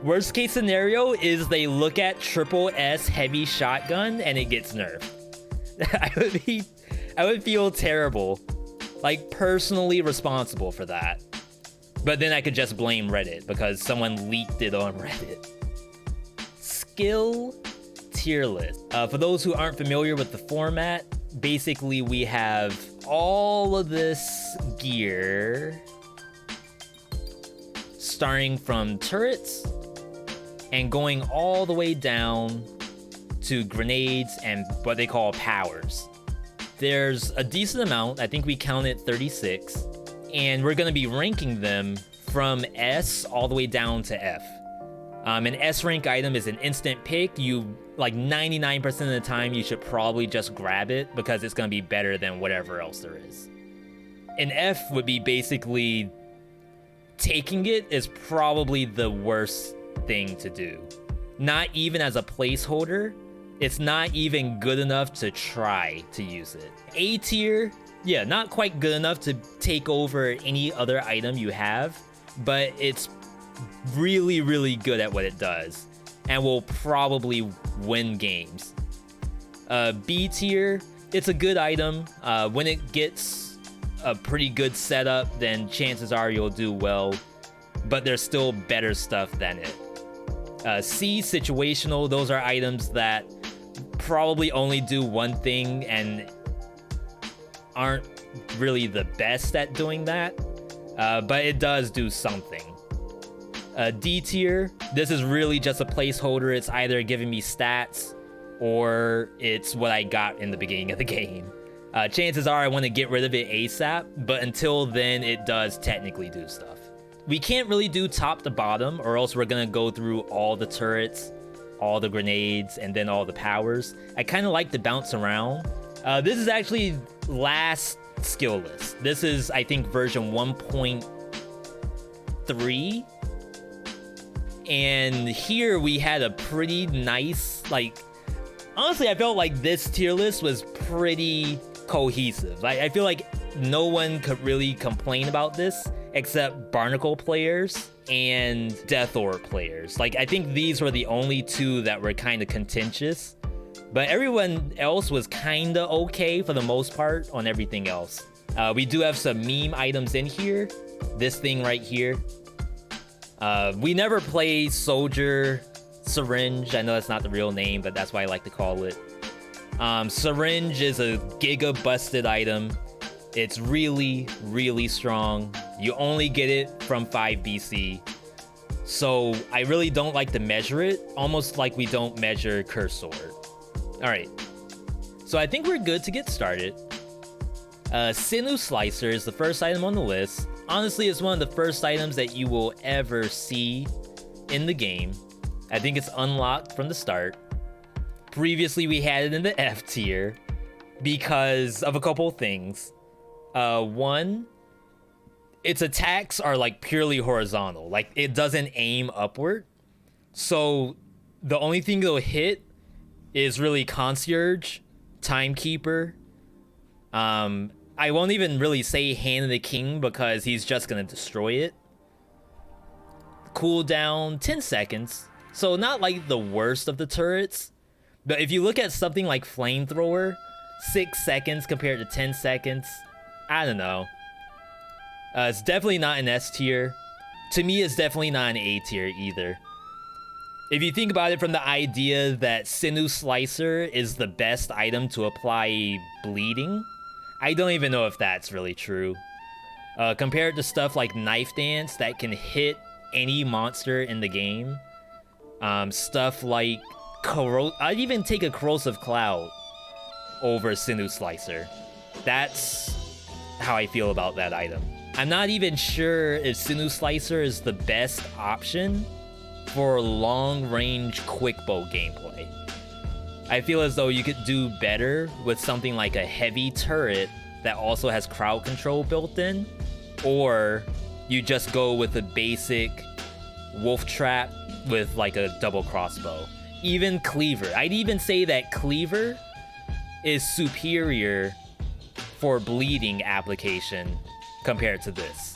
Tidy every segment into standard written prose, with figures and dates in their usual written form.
Worst case scenario is they look at triple S heavy shotgun and it gets nerfed. I would feel terrible, like personally responsible for that. But then I could just blame Reddit because someone leaked it on Reddit. Skill tier list. For those who aren't familiar with the format, basically we have all of this gear starting from turrets and going all the way down to grenades and what they call powers. There's a decent amount, I think we counted 36, and we're gonna be ranking them from S all the way down to F. An S rank item is an instant pick. You, like 99% of the time, you should probably just grab it because it's gonna be better than whatever else there is. An F would be basically taking it is probably the worst thing to do. Not even as a placeholder, it's not even good enough to try to use it. A tier, yeah, not quite good enough to take over any other item you have, but it's really, really good at what it does and will probably win games. B tier, it's a good item. When it gets a pretty good setup, then chances are you'll do well, but there's still better stuff than it. C, situational, those are items that probably only do one thing and aren't really the best at doing that, but it does do something. D tier, this is really just a placeholder. It's either giving me stats or it's what I got in the beginning of the game. Chances are I want to get rid of it ASAP, but until then it does technically do stuff. We can't really do top to bottom or else we're gonna go through all the turrets, all the grenades, and then all the powers. I kind of like to bounce around. This is actually last skill list. This is, I think, version 1.3. And here we had a pretty nice, like, honestly, I felt like this tier list was pretty cohesive. I feel like no one could really complain about this except Barnacle players and Death Orb players. Like, I think these were the only two that were kind of contentious, but everyone else was kind of okay for the most part on everything else. We do have some meme items in here. This thing right here. We never play Soldier Syringe. I know that's not the real name, but that's what I like to call it. Syringe is a giga busted item. It's really, really strong. You only get it from 5 BC. So I really don't like to measure it, almost like we don't measure Curse Sword. All right, so I think we're good to get started. Sinew Slicer is the first item on the list. Honestly, it's one of the first items that you will ever see in the game. I think it's unlocked from the start. Previously, we had it in the F tier because of a couple of things. One, its attacks are like purely horizontal. Like, it doesn't aim upward. So the only thing it'll hit is really Concierge, Timekeeper. I won't even really say Hand of the King because he's just gonna destroy it. Cooldown 10 seconds. So not like the worst of the turrets. But if you look at something like Flamethrower, 6 seconds compared to 10 seconds, I don't know. It's definitely not an S tier. To me, it's definitely not an A tier either. If you think about it from the idea that Sinew Slicer is the best item to apply bleeding, I don't even know if that's really true. Compared to stuff like Knife Dance that can hit any monster in the game, stuff like I'd even take a Corrosive Cloud over Sinew Slicer. That's how I feel about that item. I'm not even sure if Sinew Slicer is the best option for long-range quick bow gameplay. I feel as though you could do better with something like a heavy turret that also has crowd control built in, or you just go with a basic wolf trap with like a double crossbow. Even Cleaver. I'd even say that Cleaver is superior for bleeding application compared to this.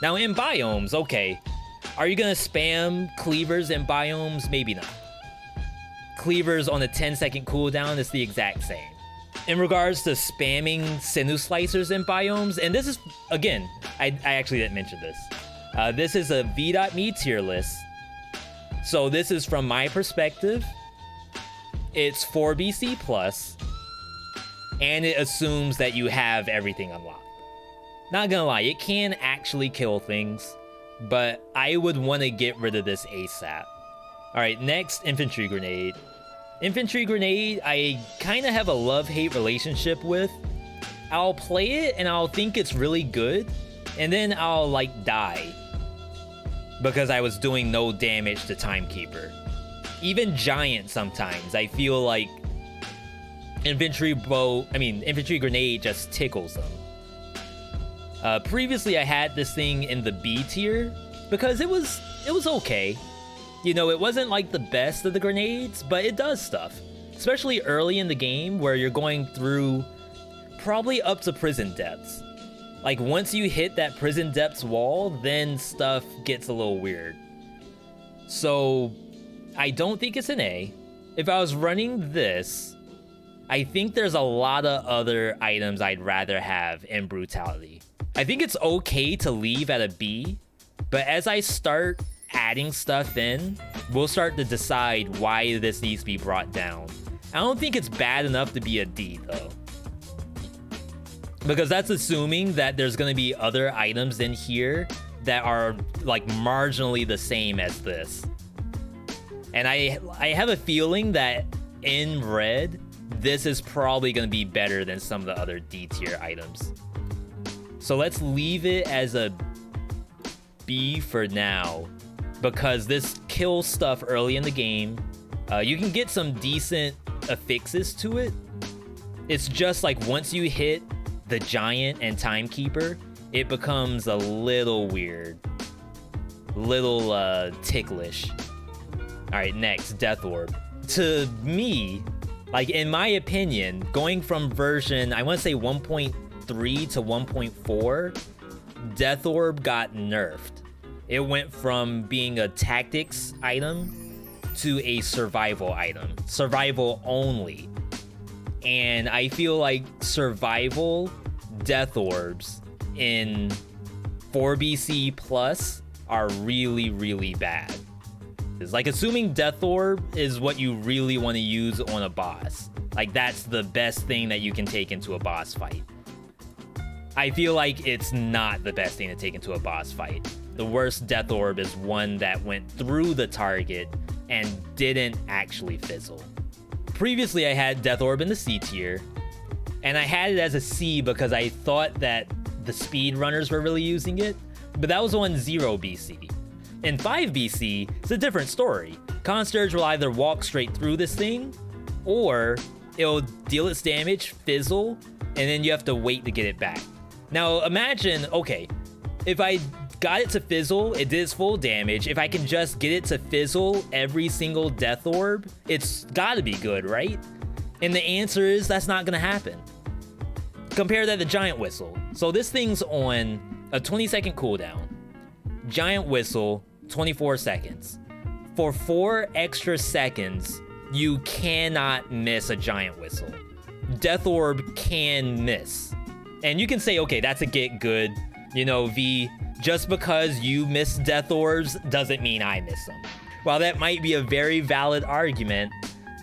Now in biomes, okay, Are you gonna spam cleavers in biomes? Maybe not. Cleavers on a 10-second cooldown is the exact same. In regards to spamming Sinew slicers in biomes, and this is, again, I actually didn't mention this. This is a Veedotme tier list. So this is from my perspective. It's 4 BC plus, and it assumes that you have everything unlocked. Not gonna lie, it can actually kill things, but I would want to get rid of this ASAP. All right, next, Infantry Grenade. Infantry Grenade, I kind of have a love-hate relationship with. I'll play it and I'll think it's really good, and then I'll like die because I was doing no damage to Timekeeper. Even Giant sometimes, I feel like Infantry Grenade just tickles them. Previously, I had this thing in the B tier because it was okay. You know, it wasn't like the best of the grenades, but it does stuff. Especially early in the game where you're going through probably up to prison depths. Like once you hit that prison depths wall, then stuff gets a little weird. So I don't think it's an A. If I was running this, I think there's a lot of other items I'd rather have in Brutality. I think it's okay to leave at a B, but as I start adding stuff in, we'll start to decide why this needs to be brought down. I don't think it's bad enough to be a D though, because that's assuming that there's going to be other items in here that are like marginally the same as this. And I have a feeling that in red, this is probably going to be better than some of the other D tier items. So let's leave it as a B for now, because this kills stuff early in the game. You can get some decent affixes to it. It's just like once you hit the Giant and Timekeeper, it becomes a little weird. Little ticklish. Alright, next, Death Orb. To me, like in my opinion, going from version, I want to say 1.3 to 1.4, Death Orb got nerfed. It went from being a tactics item to a survival item. Survival only. And I feel like survival Death Orbs in 4 BC plus are really, really bad. It's like assuming Death Orb is what you really want to use on a boss. Like that's the best thing that you can take into a boss fight. I feel like it's not the best thing to take into a boss fight. The worst Death Orb is one that went through the target and didn't actually fizzle. Previously, I had Death Orb in the C tier, and I had it as a C because I thought that the speedrunners were really using it, but that was on 0 BC. In 5 BC, it's a different story. Concierge will either walk straight through this thing, or it'll deal its damage, fizzle, and then you have to wait to get it back. Now imagine, okay, if I got it to fizzle, it did its full damage. If I can just get it to fizzle every single Death Orb, it's gotta be good, right? And the answer is that's not gonna happen. Compare that to Giant Whistle. So this thing's on a 20-second cooldown. Giant Whistle, 24 seconds. For 4 extra seconds, you cannot miss a Giant Whistle. Death Orb can miss. And you can say, okay, that's a get good. You know, V, just because you miss Death Orbs doesn't mean I miss them. While that might be a very valid argument,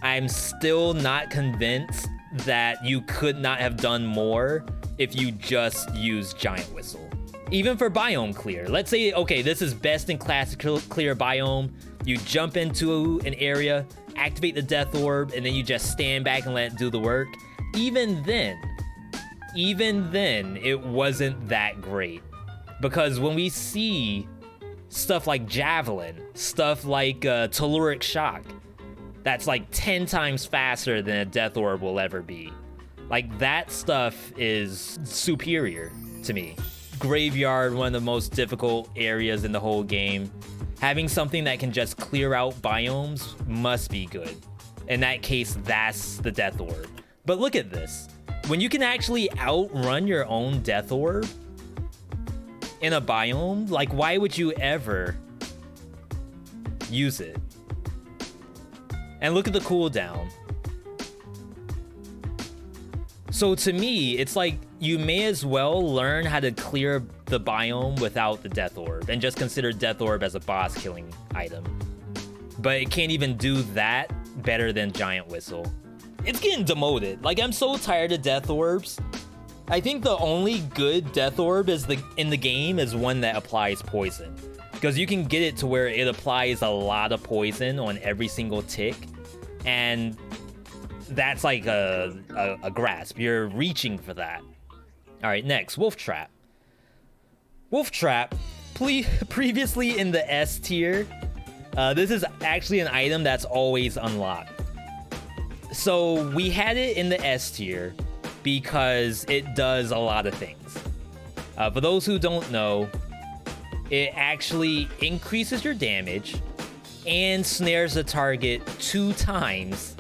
I'm still not convinced that you could not have done more if you just used Giant Whistle. Even for biome clear, let's say, okay, this is best in class clear biome. You jump into an area, activate the Death Orb, and then you just stand back and let it do the work. Even then, it wasn't that great. Because when we see stuff like Javelin, stuff like Telluric Shock, that's like 10 times faster than a Death Orb will ever be. Like that stuff is superior to me. Graveyard, one of the most difficult areas in the whole game. Having something that can just clear out biomes must be good. In that case, that's the Death Orb. But look at this. When you can actually outrun your own Death Orb in a biome, like why would you ever use it. And look at the cooldown. So to me, it's like you may as well learn how to clear the biome without the Death Orb and just consider Death Orb as a boss killing item. But it can't even do that better than Giant Whistle. It's getting demoted. Like, I'm so tired of Death Orbs. I think the only good Death Orb in the game is one that applies poison. Because you can get it to where it applies a lot of poison on every single tick. And that's like a grasp. You're reaching for that. All right, next, Wolf Trap. Wolf Trap, previously in the S tier, this is actually an item that's always unlocked. So we had it in the S tier because it does a lot of things. For those who don't know, it actually increases your damage and snares the target 2 times.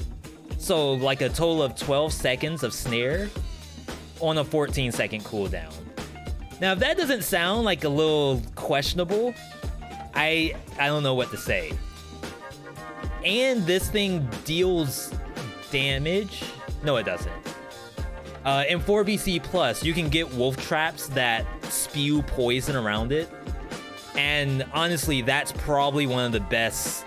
So like a total of 12 seconds of snare on a 14-second cooldown. Now, if that doesn't sound like a little questionable, I don't know what to say. And this thing deals damage. No, it doesn't. In 4BC Plus, you can get wolf traps that spew poison around it. And honestly, that's probably one of the best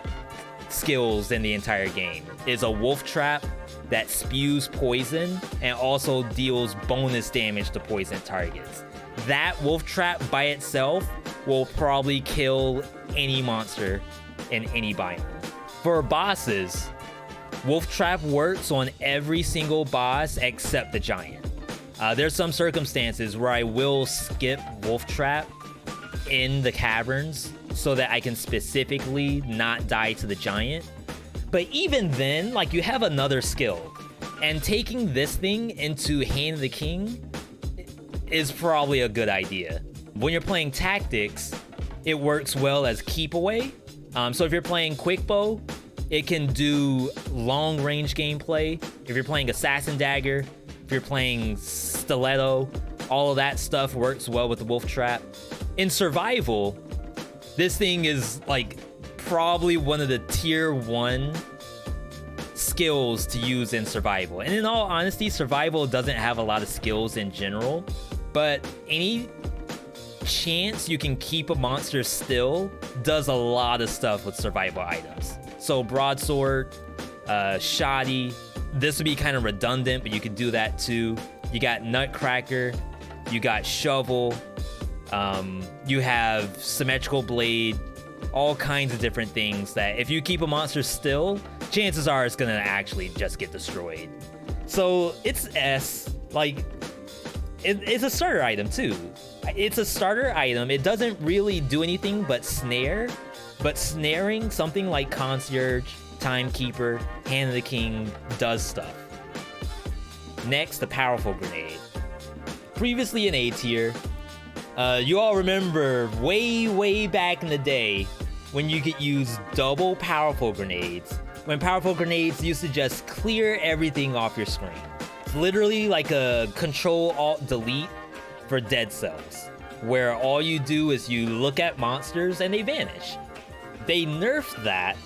skills in the entire game, is a wolf trap that spews poison and also deals bonus damage to poison targets. That wolf trap by itself will probably kill any monster in any biome. For bosses, wolf trap works on every single boss except the giant. There's some circumstances where I will skip wolf trap in the caverns so that I can specifically not die to the giant. But even then, like, you have another skill, and taking this thing into Hand of the King is probably a good idea. When you're playing tactics, it works well as keep away. So if you're playing quick bow, it can do long range gameplay. If you're playing assassin dagger, if you're playing stiletto, all of that stuff works well with the wolf trap. In survival, this thing is like probably one of the tier 1 skills to use in survival. And in all honesty, survival doesn't have a lot of skills in general, but any chance you can keep a monster still does a lot of stuff with survival items. So broadsword, shoddy, this would be kind of redundant, but you could do that too. You got nutcracker, you got shovel, you have symmetrical blade, all kinds of different things that if you keep a monster still, chances are it's gonna actually just get destroyed. So it's S, like, it's a starter item too. It's a starter item. It doesn't really do anything but snare, but snaring something like Concierge, Timekeeper, Hand of the King does stuff. Next, the Powerful Grenade. Previously in A tier, you all remember way back in the day when you could use double Powerful Grenades, when Powerful Grenades used to just clear everything off your screen. It's literally like a Control-Alt-Delete for Dead Cells, where all you do is you look at monsters and they vanish. They nerfed that,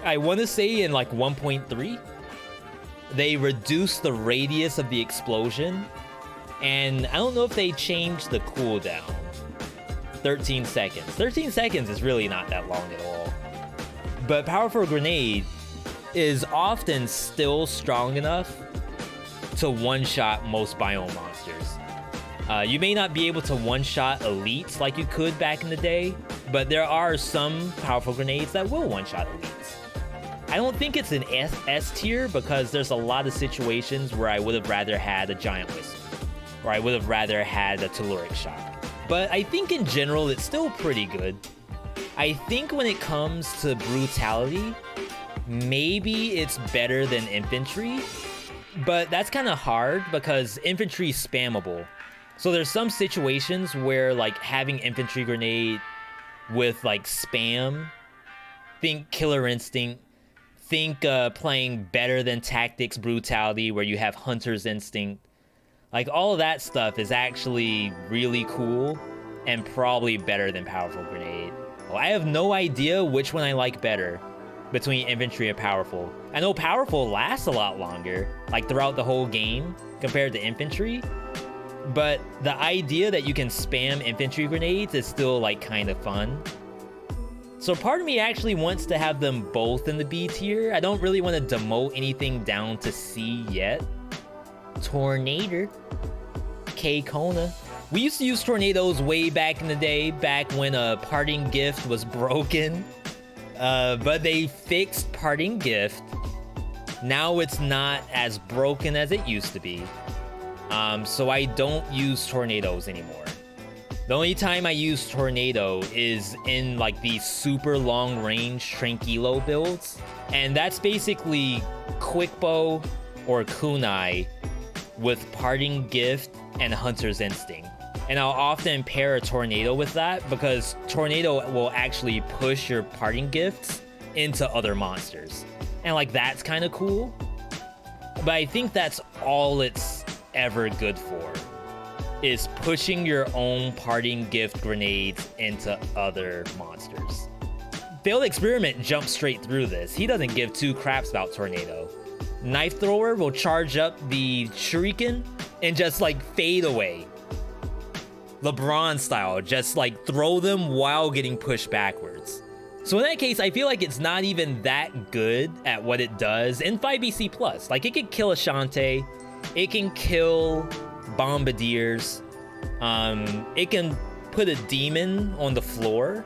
I want to say in like 1.3. They reduced the radius of the explosion, and I don't know if they changed the cooldown. 13 seconds. 13 seconds is really not that long at all. But Powerful Grenade is often still strong enough to one-shot most biome monsters. You may not be able to one-shot elites like you could back in the day, but there are some Powerful Grenades that will one-shot elites. I don't think it's an S tier because there's a lot of situations where I would have rather had a Giant Whistle, or I would have rather had a Telluric Shock. But I think in general, it's still pretty good. I think when it comes to brutality, maybe it's better than Infantry, but that's kind of hard because Infantry is spammable. So there's some situations where like having Infantry Grenade with like spam, think Killer Instinct, think playing better than Tactics Brutality where you have Hunter's Instinct. Like, all of that stuff is actually really cool and probably better than Powerful Grenade a powerful. I have no idea which one I like better between infantry and powerful. I know powerful lasts a lot longer, like throughout the whole game compared to infantry, but the idea that you can spam infantry grenades is still like kind of fun. So part of me actually wants to have them both in the B tier. I don't really want to demote anything down to C yet. Tornado. K-Kona. We used to use tornadoes way back in the day, back when a parting gift was broken. But they fixed parting gift. Now it's not as broken as it used to be. So I don't use tornadoes anymore. The only time I use tornado is in like these super long range Tranquilo builds. And that's basically quick bow or kunai with parting gift and hunter's instinct. And I'll often pair a tornado with that because tornado will actually push your parting gifts into other monsters. And like that's kind of cool. But I think that's all it's ever good for, is pushing your own parting gift grenades into other monsters. Failed Experiment jumps straight through this. He doesn't give two craps about tornado. Knife Thrower will charge up the shuriken and just like fade away. LeBron style, just like throw them while getting pushed backwards. So in that case, I feel like it's not even that good at what it does in 5BC+. Like it can kill Ashante, it can kill Bombardiers, it can put a demon on the floor.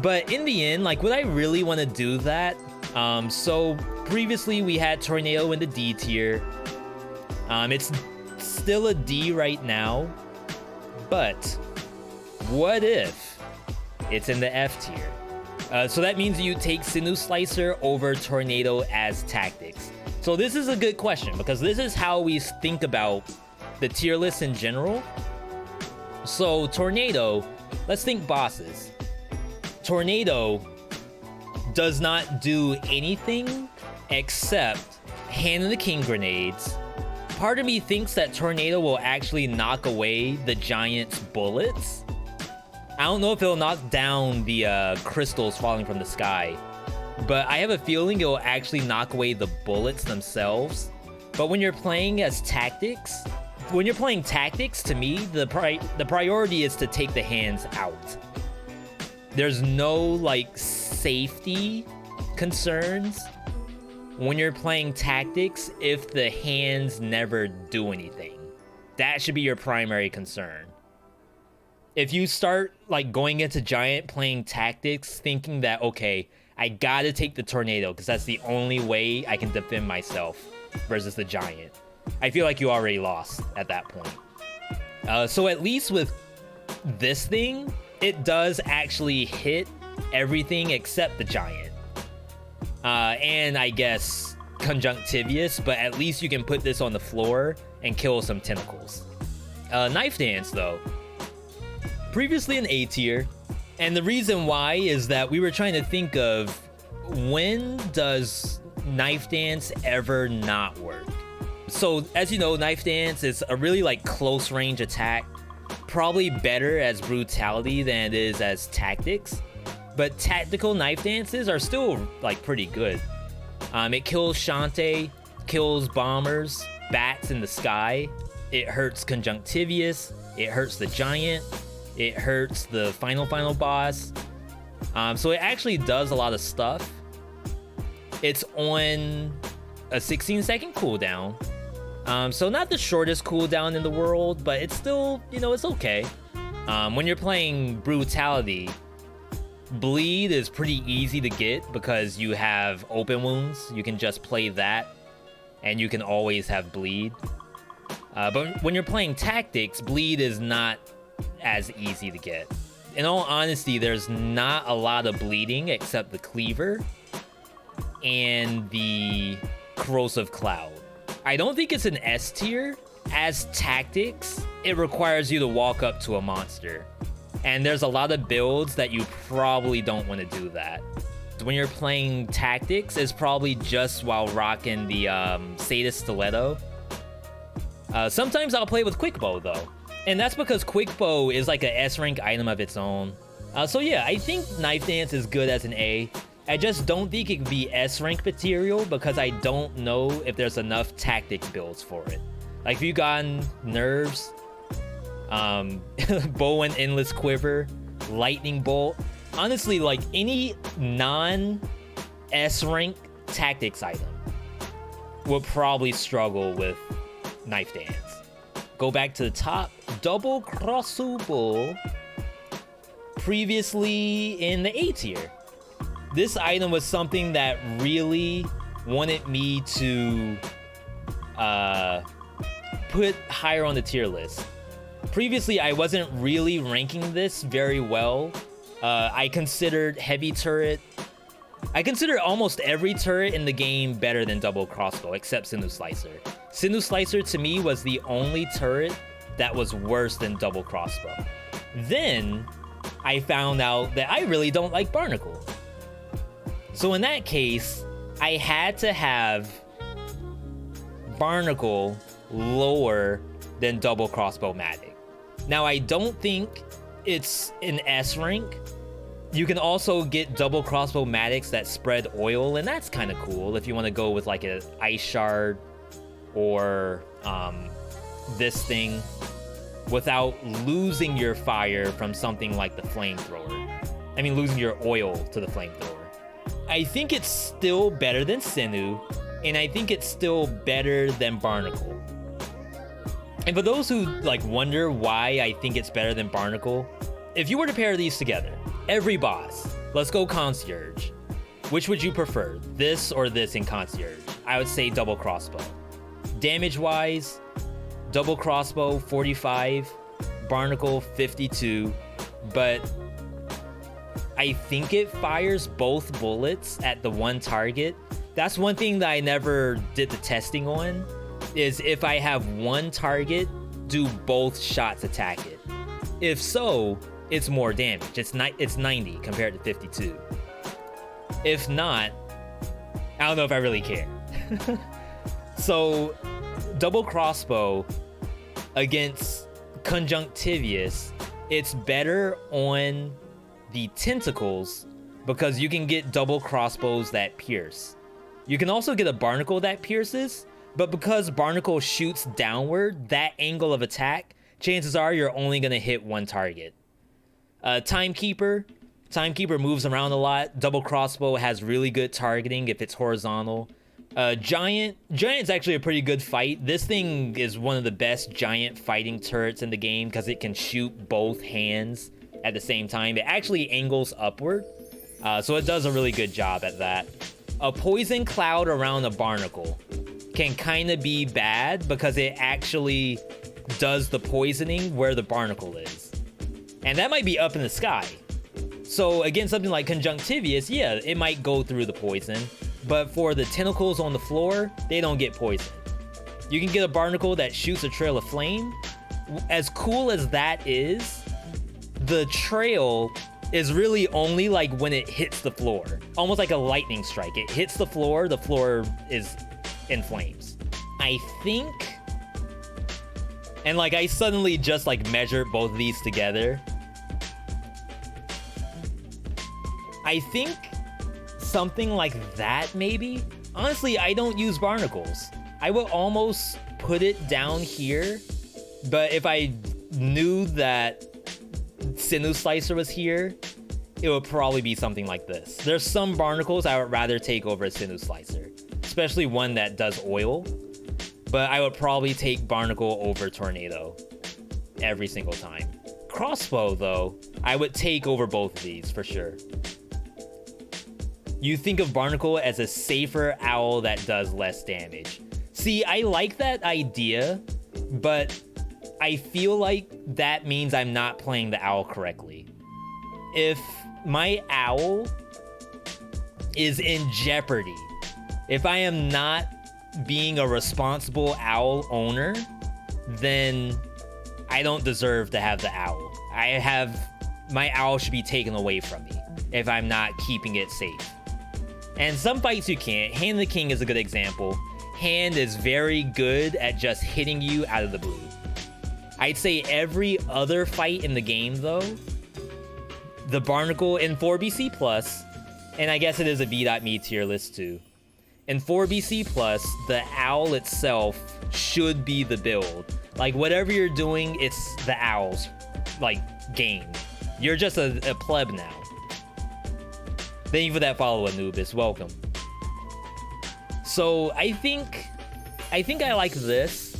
But in the end, like would I really want to do that? So previously we had Tornado in the D tier. It's still a D right now. But what if it's in the F tier? So that means you take Sinew Slicer over Tornado as tactics. So this is a good question because this is how we think about the tier list in general. So Tornado, let's think bosses. Tornado does not do anything except Hand of the King grenades. Part of me thinks that Tornado will actually knock away the giant's bullets. I don't know if it'll knock down the crystals falling from the sky, but I have a feeling it will actually knock away the bullets themselves. But when you're playing as tactics, to me, the priority is to take the hands out. There's no like safety concerns when you're playing tactics if the hands never do anything. That should be your primary concern. If you start like going into giant playing tactics thinking that, okay, I gotta take the tornado because that's the only way I can defend myself versus the giant, I feel like you already lost at that point. So at least with this thing, it does actually hit everything except the giant. And I guess Conjunctivious, but at least you can put this on the floor and kill some tentacles. Knife Dance though, previously an A tier, and the reason why is that we were trying to think of when does Knife Dance ever not work? So as you know, Knife Dance is a really like close range attack, probably better as brutality than it is as tactics. But tactical knife dances are still like pretty good. It kills Shantae, kills bombers, bats in the sky. It hurts Conjunctivious. It hurts the giant. It hurts the final boss. So it actually does a lot of stuff. It's on a 16-second cooldown. So not the shortest cooldown in the world, but it's still, you know, it's okay. When you're playing brutality, bleed is pretty easy to get because you have open wounds. You can just play that and you can always have bleed. But when you're playing tactics, bleed is not as easy to get. In all honesty, there's not a lot of bleeding except the Cleaver and the Corrosive Cloud. I don't think it's an S tier. As tactics, it requires you to walk up to a monster. And there's a lot of builds that you probably don't want to do that. When you're playing tactics, it's probably just while rocking the Sadist Stiletto. Sometimes I'll play with Quick Bow though. And that's because Quick Bow is like a S rank item of its own. So yeah, I think Knife Dance is good as an A. I just don't think it could be S rank material because I don't know if there's enough tactics builds for it. Like if you gotten nerves, bow and endless quiver, lightning bolt. Honestly, like any non S rank tactics item would probably struggle with Knife Dance. Go back to the top, double crossbow. Previously in the A tier. This item was something that really wanted me to put higher on the tier list. Previously, I wasn't really ranking this very well. I considered heavy turret. I consider almost every turret in the game better than double crossbow, except Sinew Slicer. Sinew Slicer to me was the only turret that was worse than double crossbow. Then I found out that I really don't like Barnacle. So in that case, I had to have Barnacle lower than double crossbow-matic. Now I don't think it's an S rank. You can also get double crossbow-matics that spread oil, and that's kind of cool if you want to go with like an ice shard or this thing without losing your fire from something like the flamethrower. I mean, losing your oil to the flamethrower. I think it's still better than Sinew, and I think it's still better than Barnacle. And for those who like wonder why I think it's better than Barnacle, if you were to pair these together, every boss, let's go Concierge. Which would you prefer, this or this in Concierge? I would say double crossbow. Damage-wise, double crossbow 45, Barnacle 52, but I think it fires both bullets at the one target. That's one thing that I never did the testing on, is if I have one target, do both shots attack it? If so, it's more damage. It's 90 compared to 52. If not, I don't know if I really care. So, double crossbow against Conjunctivious, it's better on the tentacles because you can get double crossbows that pierce. You can also get a Barnacle that pierces, but because Barnacle shoots downward, that angle of attack, chances are you're only going to hit one target. Timekeeper moves around a lot. Double crossbow has really good targeting if it's horizontal. Giant's actually a pretty good fight. This thing is one of the best giant fighting turrets in the game because it can shoot both hands at the same time. It actually angles upward, so it does a really good job at that. A poison cloud around a Barnacle can kind of be bad because it actually does the poisoning where the Barnacle is. And that might be up in the sky. So against something like Conjunctivious, yeah, it might go through the poison, but for the tentacles on the floor, they don't get poisoned. You can get a Barnacle that shoots a trail of flame. As cool as that is, the trail is really only like when it hits the floor. Almost like a lightning strike. It hits the floor is in flames. I think, and like I suddenly just like measured both of these together. I think something like that maybe. Honestly, I don't use Barnacles. I would almost put it down here, but if I knew that Sinew Slicer was here, it would probably be something like this. There's some Barnacles I would rather take over a Sinew Slicer, especially one that does oil, but I would probably take Barnacle over Tornado every single time. Crossbow, though, I would take over both of these for sure. You think of Barnacle as a safer owl that does less damage. See, I like that idea, but I feel like that means I'm not playing the owl correctly. If my owl is in jeopardy, if I am not being a responsible owl owner, then I don't deserve to have the owl. My owl should be taken away from me if I'm not keeping it safe. And some fights you can't. Hand the King is a good example. Hand is very good at just hitting you out of the blue. I'd say every other fight in the game, though, the Barnacle in 4BC plus, and I guess it is a Veedotme tier list too. In 4BC plus, the owl itself should be the build. Like whatever you're doing, it's the owl's like game. You're just a pleb now. Thank you for that follow, Anubis. Welcome. So I think I like this.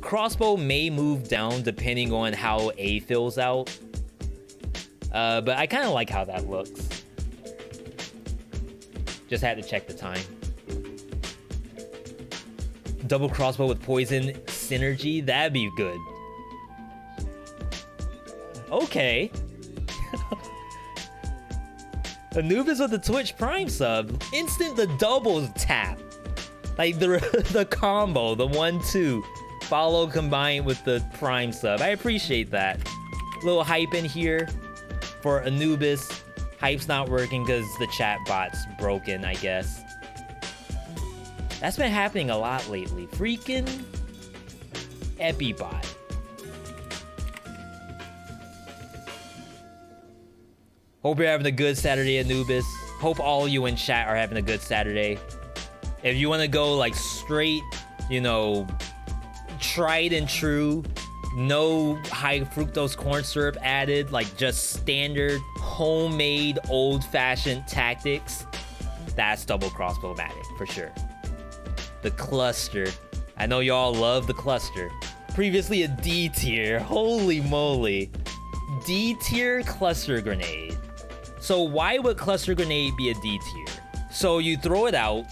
Crossbow may move down depending on how A fills out. But I kind of like how that looks. Just had to check the time. Double crossbow with poison synergy, that'd be good. Okay. Anubis with the Twitch Prime sub. Instant the double tap. Like the combo, the 1-2. Follow combined with the Prime sub. I appreciate that. Little hype in here for Anubis. Hype's not working because the chat bot's broken, I guess. That's been happening a lot lately. Freaking Epibot. Hope you're having a good Saturday, Anubis. Hope all you in chat are having a good Saturday. If you want to go like straight, you know, tried and true, no high fructose corn syrup added, like just standard homemade old-fashioned tactics, that's double crossbow-matic for sure. The cluster. I know y'all love the cluster. Previously a D tier. Holy moly. D tier cluster grenade. So why would cluster grenade be a D tier? So you throw it out,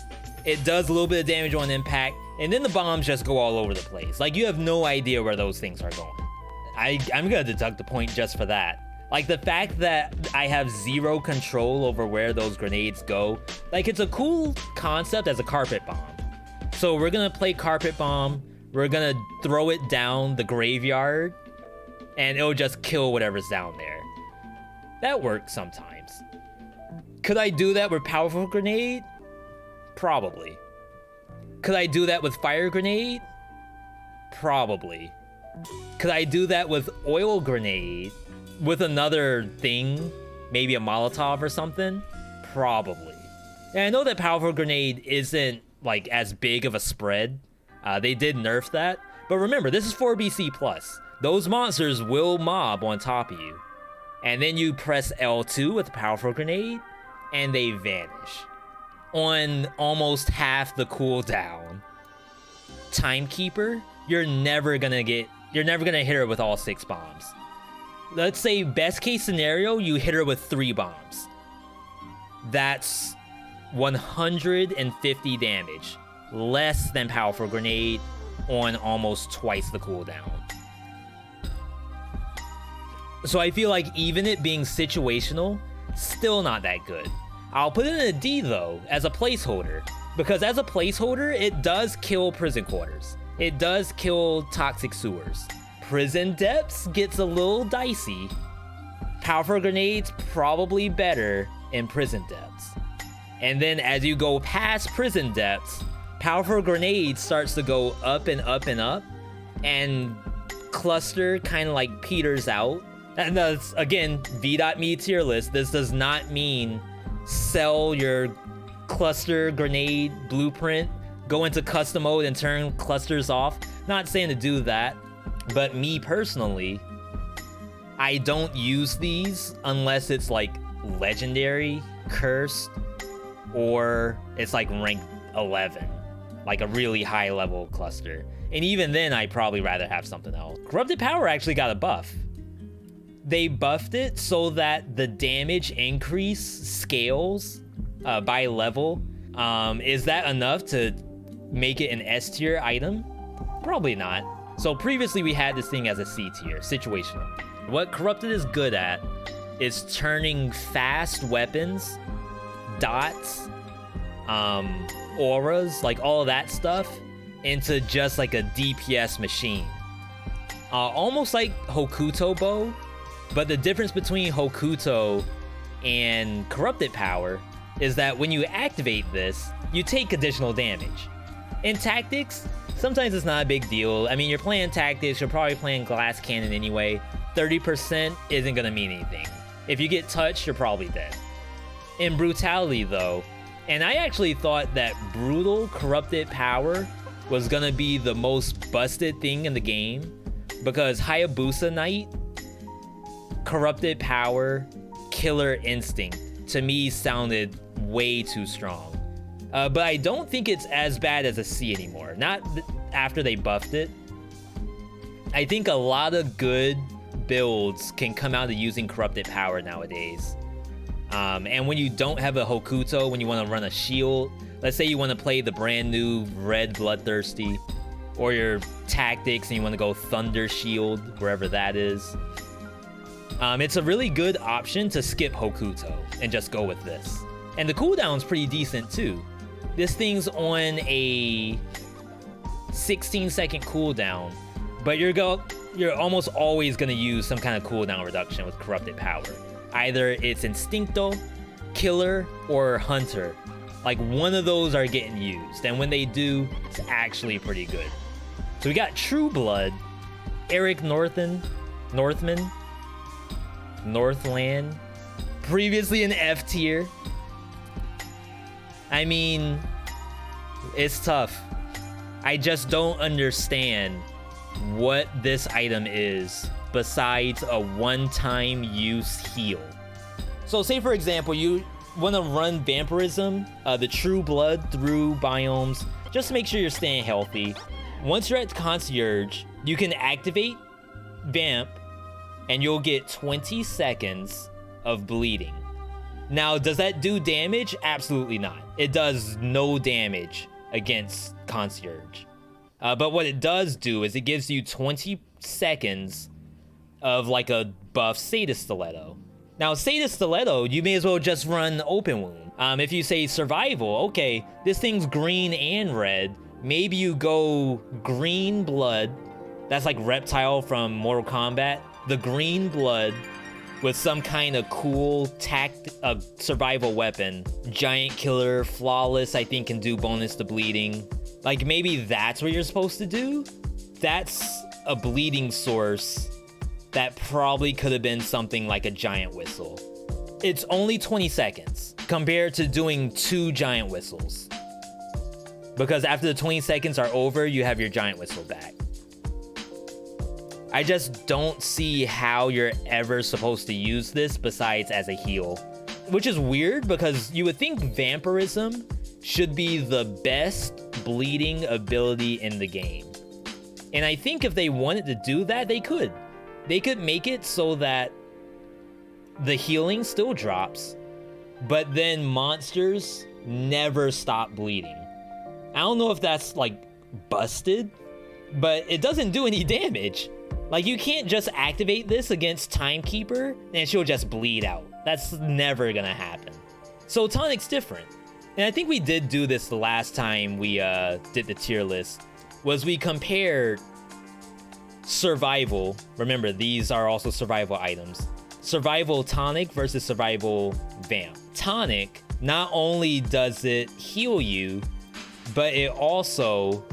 it does a little bit of damage on impact, and then the bombs just go all over the place. Like you have no idea where those things are going. I'm gonna deduct a point just for that. Like the fact that I have zero control over where those grenades go, like it's a cool concept as a carpet bomb. So we're gonna play carpet bomb, we're gonna throw it down the graveyard, and it'll just kill whatever's down there. That works sometimes. Could I do that with powerful grenade? Probably. Could I do that with fire grenade? Probably. Could I do that with oil grenade? With another thing? Maybe a Molotov or something? Probably. And I know that powerful grenade isn't like as big of a spread. They did nerf that. But remember, this is 4BC plus. Those monsters will mob on top of you. And then you press L2 with the powerful grenade, and they vanish. On almost half the cooldown. Timekeeper, you're never gonna hit her with all 6 bombs. Let's say best case scenario, you hit her with 3 bombs. That's 150 damage. Less than powerful grenade on almost twice the cooldown. So I feel like even it being situational, still not that good. I'll put it in a D though, as a placeholder. Because as a placeholder, it does kill prison quarters. It does kill toxic sewers. Prison depths gets a little dicey. Powerful grenades probably better in prison depths. And then as you go past prison depths, powerful grenade starts to go up and up and up. And cluster kind of like peters out. And that's, again, Veedotme tier list. This does not mean sell your cluster grenade blueprint, go into custom mode and turn clusters off. Not saying to do that, but me personally, I don't use these unless it's like legendary, cursed, or it's like rank 11, like a really high level cluster. And even then, I'd probably rather have something else. Corrupted Power actually got a buff. They buffed it so that the damage increase scales by level. Is that enough to make it an S tier item? Probably not. So previously we had this thing as a C tier, situational. What Corrupted is good at is turning fast weapons, dots, auras, like all of that stuff, into just like a DPS machine. Almost like Hokuto bow. But the difference between Hokuto and Corrupted Power is that when you activate this, you take additional damage. In Tactics, sometimes it's not a big deal. I mean, you're playing Tactics, you're probably playing Glass Cannon anyway. 30% isn't gonna mean anything. If you get touched, you're probably dead. In Brutality though, and I actually thought that Brutal Corrupted Power was gonna be the most busted thing in the game, because Hayabusa Knight, Corrupted Power, Killer Instinct, to me sounded way too strong. But I don't think it's as bad as a C anymore. Not after they buffed it. I think a lot of good builds can come out of using Corrupted Power nowadays. And when you don't have a Hokuto, when you want to run a shield, let's say you want to play the brand new Red Bloodthirsty, or your Tactics and you want to go Thunder Shield, wherever that is. It's a really good option to skip Hokuto and just go with this. And the cooldown's pretty decent too. This thing's on a 16-second cooldown, but you're almost always gonna use some kind of cooldown reduction with Corrupted Power. Either it's Instincto, Killer, or Hunter. Like one of those are getting used, and when they do, it's actually pretty good. So we got True Blood, Eric Northland, previously an F tier. I mean, it's tough. I just don't understand what this item is besides a one-time use heal. So say for example, you want to run Vampirism, the True Blood through biomes, just to make sure you're staying healthy. Once you're at Concierge, you can activate Vamp, and you'll get 20 seconds of bleeding. Now, does that do damage? Absolutely not. It does no damage against Concierge. But what it does do is it gives you 20 seconds of like a buff Sadist Stiletto. Now, Sadist Stiletto, you may as well just run Open Wound. If you say Survival, okay, this thing's green and red. Maybe you go Green Blood. That's like Reptile from Mortal Kombat. The Green Blood with some kind of cool survival weapon. Giant Killer, Flawless, I think can do bonus to bleeding. Like maybe that's what you're supposed to do? That's a bleeding source that probably could have been something like a Giant Whistle. It's only 20 seconds compared to doing 2 Giant Whistles. Because after the 20 seconds are over, you have your Giant Whistle back. I just don't see how you're ever supposed to use this besides as a heal. Which is weird because you would think Vampirism should be the best bleeding ability in the game. And I think if they wanted to do that, they could. They could make it so that the healing still drops, but then monsters never stop bleeding. I don't know if that's like busted, but it doesn't do any damage. Like you can't just activate this against Timekeeper and she'll just bleed out. That's never gonna happen. So Tonic's different. And I think we did do this the last time we did the tier list, was we compared Survival. Remember, these are also survival items. Survival Tonic versus Survival Vamp. Tonic, not only does it heal you, but it also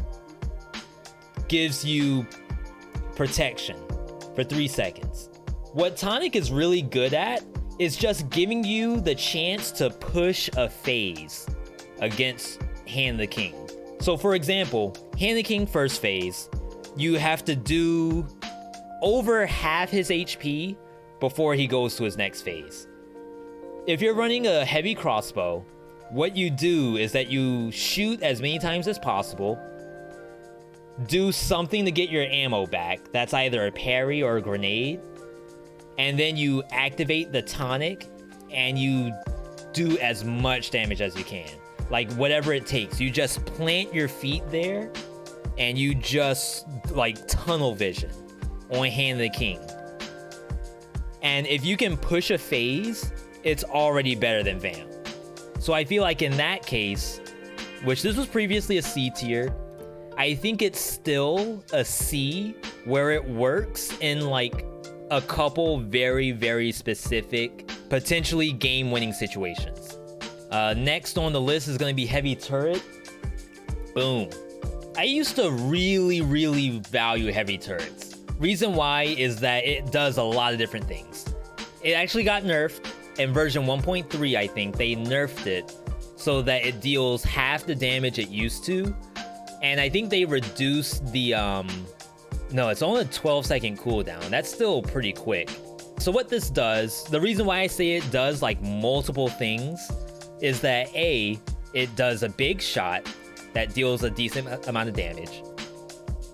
gives you protection for 3 seconds. What Tonic is really good at is just giving you the chance to push a phase against Hand the King. So for example, Hand the King first phase, you have to do over half his HP before he goes to his next phase. If you're running a heavy crossbow, what you do is that you shoot as many times as possible, do something to get your ammo back. That's either a parry or a grenade. And then you activate the tonic and you do as much damage as you can. Like whatever it takes. You just plant your feet there and you just like tunnel vision on Hand the King. And if you can push a phase, it's already better than Vamp. So I feel like in that case, which this was previously a C tier, I think it's still a C where it works in like a couple very, very specific, potentially game-winning situations. Next on the list is going to be Heavy Turret. Boom. I used to really, really value Heavy Turrets. Reason why is that it does a lot of different things. It actually got nerfed in version 1.3, I think. They nerfed it so that it deals half the damage it used to. And I think they reduced the, no, it's only a 12-second cooldown. That's still pretty quick. So what this does, the reason why I say it does like multiple things is that A, it does a big shot that deals a decent amount of damage.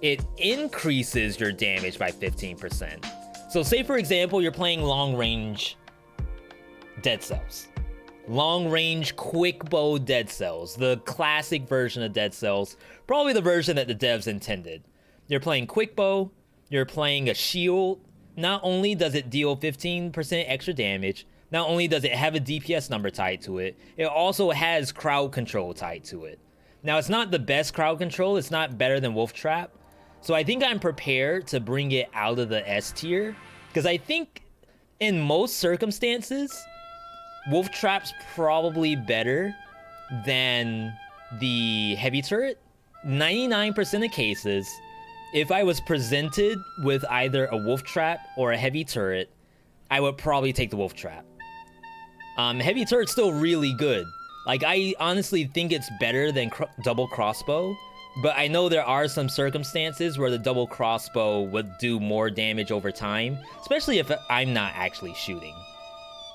It increases your damage by 15%. So say for example, you're playing long range Dead Cells. Long range quick bow Dead Cells, the classic version of Dead Cells, probably the version that the devs intended. You're playing quick bow, you're playing a shield. Not only does it deal 15% extra damage, not only does it have a DPS number tied to it, it also has crowd control tied to it. Now, it's not the best crowd control, it's not better than Wolf Trap, so I think I'm prepared to bring it out of the S tier, because I think in most circumstances, Wolf Trap's probably better than the heavy turret. 99% of cases, if I was presented with either a Wolf Trap or a heavy turret, I would probably take the Wolf Trap. Heavy turret's still really good. Like, I honestly think it's better than double crossbow, but I know there are some circumstances where the double crossbow would do more damage over time, especially if I'm not actually shooting.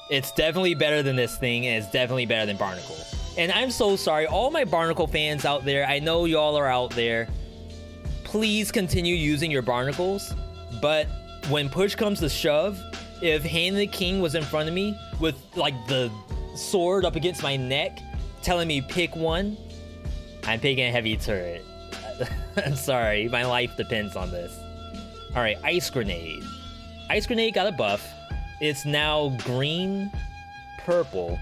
It's definitely better than this thing, and it's definitely better than Barnacle. And I'm so sorry, all my Barnacle fans out there, I know y'all are out there. Please continue using your Barnacles, but when push comes to shove, if Hand of the King was in front of me with like the sword up against my neck, telling me pick one, I'm picking a heavy turret. I'm sorry, my life depends on this. All right, Ice Grenade. Ice Grenade got a buff. It's now green, purple.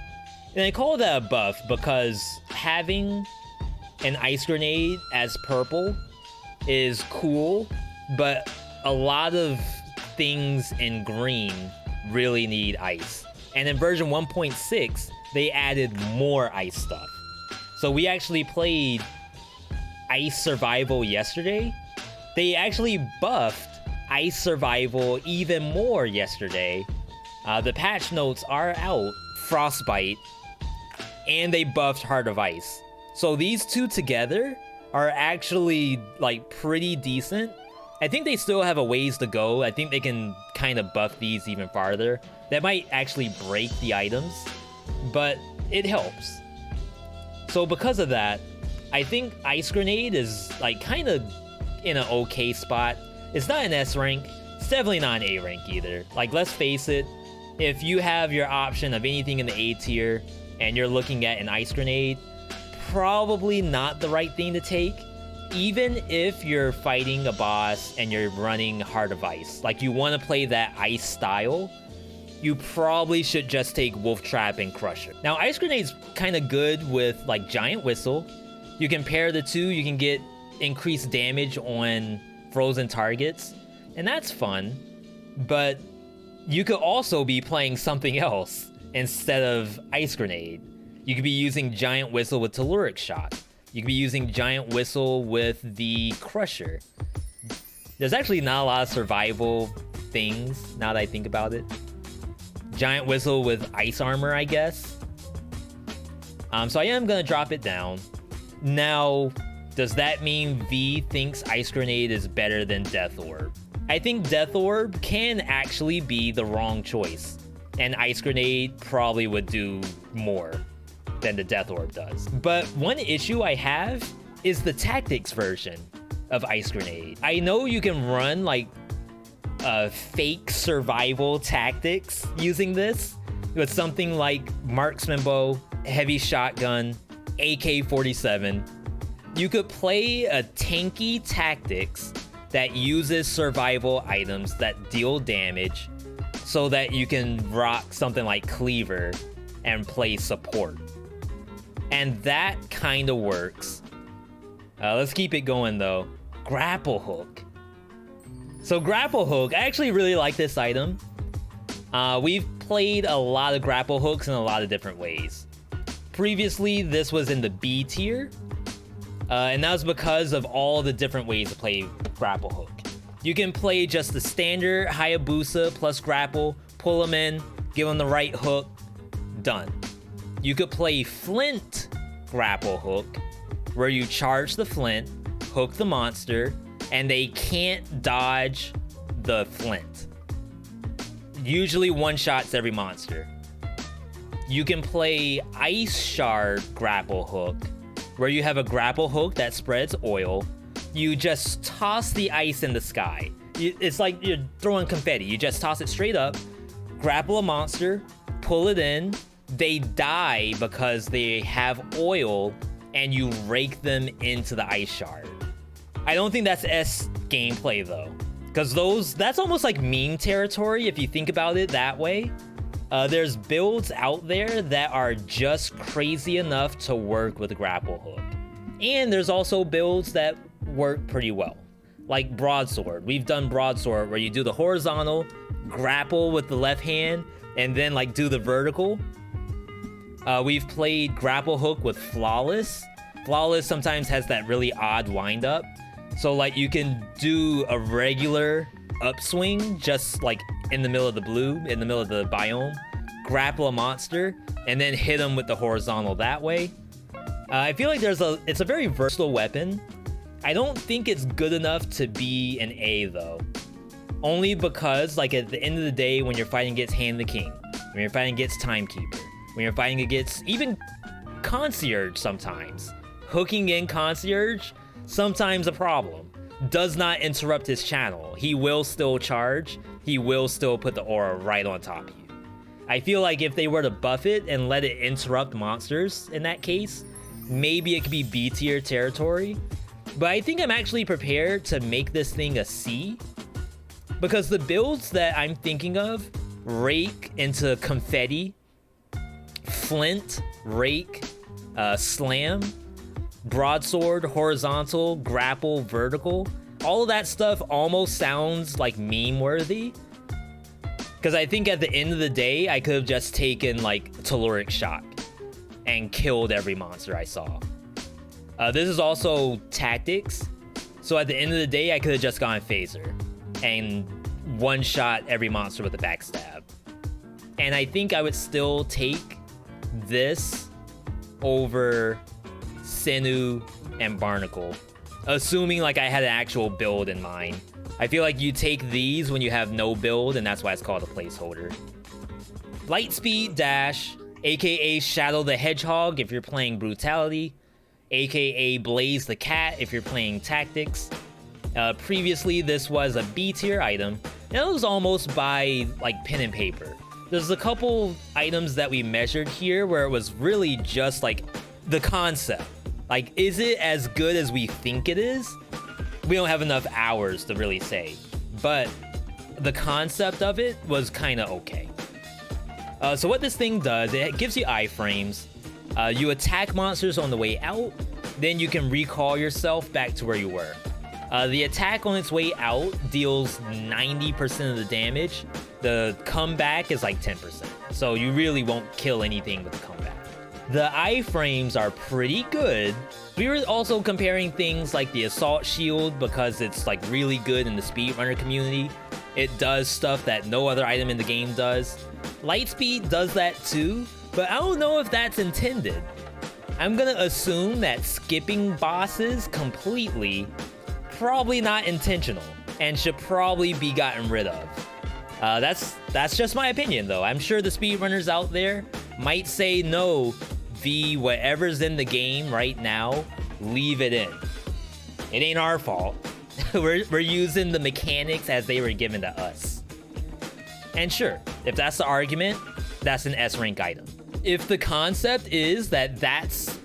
And I call that a buff because having an Ice Grenade as purple is cool, but a lot of things in green really need ice. And in version 1.6, they added more ice stuff. So we actually played Ice Survival yesterday. They actually buffed Ice Survival even more yesterday. The patch notes are out, Frostbite, and they buffed Heart of Ice. So these two together are actually like pretty decent. I think they still have a ways to go. I think they can kind of buff these even farther. That might actually break the items, but it helps. So because of that, I think Ice Grenade is like kind of in an okay spot. It's not an S rank. It's definitely not an A rank either. Like, let's face it, if you have your option of anything in the A tier and you're looking at an Ice Grenade, probably not the right thing to take. Even if you're fighting a boss and you're running Heart of Ice, like you want to play that ice style, you probably should just take Wolf Trap and Crusher. Now, Ice Grenade's kind of good with like Giant Whistle. You can pair the two, you can get increased damage on frozen targets, and that's fun. But you could also be playing something else instead of Ice Grenade. You could be using Giant Whistle with Telluric Shot. You could be using Giant Whistle with the Crusher. There's actually not a lot of survival things, now that I think about it. Giant Whistle with Ice Armor, I guess. So I am going to drop it down. Now, does that mean V thinks Ice Grenade is better than Death Orb? I think Death Orb can actually be the wrong choice, and Ice Grenade probably would do more than the Death Orb does. But one issue I have is the tactics version of Ice Grenade. I know you can run like fake survival tactics using this with something like Marksman Bow, Heavy Shotgun, AK-47. You could play a tanky tactics that uses survival items that deal damage so that you can rock something like Cleaver and play support. And that kind of works. Let's keep it going though. Grapple Hook. So Grapple Hook, I actually really like this item. We've played a lot of Grapple Hooks in a lot of different ways. Previously, this was in the B tier. And that was because of all the different ways to play Grapple Hook. You can play just the standard Hayabusa plus grapple, pull them in, give them the right hook, done. You could play Flint grapple hook, where you charge the Flint, hook the monster, and they can't dodge the Flint. Usually one-shots every monster. You can play Ice Shard grapple hook, where you have a grapple hook that spreads oil. You just toss the ice in the sky. It's like you're throwing confetti. You just toss it straight up, grapple a monster, pull it in. They die because they have oil, and you rake them into the Ice Shard. I don't think that's S gameplay though, because that's almost like meme territory if you think about it that way. There's builds out there that are just crazy enough to work with grapple hook. And there's also builds that work pretty well. Like broadsword. We've done broadsword where you do the horizontal, grapple with the left hand, and then like do the vertical. We've played grapple hook with flawless. Flawless sometimes has that really odd wind up. So like you can do a regular upswing just like in the middle of the blue, in the middle of the biome, grapple a monster, and then hit them with the horizontal that way. I feel like it's a very versatile weapon. I don't think it's good enough to be an A though. Only because like at the end of the day, when you're fighting against Hand the King, when you're fighting against Timekeeper, when you're fighting against even Concierge sometimes, hooking in Concierge, sometimes a problem. Does not interrupt his channel. He will still charge. He will still put the aura right on top of you. I feel like if they were to buff it and let it interrupt monsters in that case, maybe it could be B tier territory. But I think I'm actually prepared to make this thing a C, because the builds that I'm thinking of, rake into confetti, flint, rake, slam, broadsword, horizontal, grapple, vertical, all of that stuff almost sounds like meme worthy. Because I think at the end of the day, I could have just taken like Telluric Shock and killed every monster I saw. This is also tactics. So at the end of the day, I could have just gone Phaser and one-shot every monster with a backstab. And I think I would still take this over Sinew and Barnacle, assuming like I had an actual build in mind. I feel like you take these when you have no build, and that's why it's called a placeholder. Lightspeed Dash, aka Shadow the Hedgehog if you're playing Brutality, aka Blaze the Cat if you're playing Tactics. Previously this was a B tier item, and it was almost by like pen and paper. There's a couple items that we measured here where it was really just like the concept. Like, is it as good as we think it is? We don't have enough hours to really say, but the concept of it was kind of okay. So what this thing does, it gives you iframes. You attack monsters on the way out, then you can recall yourself back to where you were. The attack on its way out deals 90% of the damage. The comeback is like 10%. So you really won't kill anything with the comeback. The iframes are pretty good. We were also comparing things like the Assault Shield because it's like really good in the speedrunner community. It does stuff that no other item in the game does. Lightspeed does that too, but I don't know if that's intended. I'm gonna assume that skipping bosses completely, probably not intentional, and should probably be gotten rid of. That's just my opinion though. I'm sure the speedrunners out there might say no, whatever's in the game right now, leave it in. It ain't our fault. We're using the mechanics as they were given to us. And sure, if that's the argument, that's an S rank item. If the concept is that that's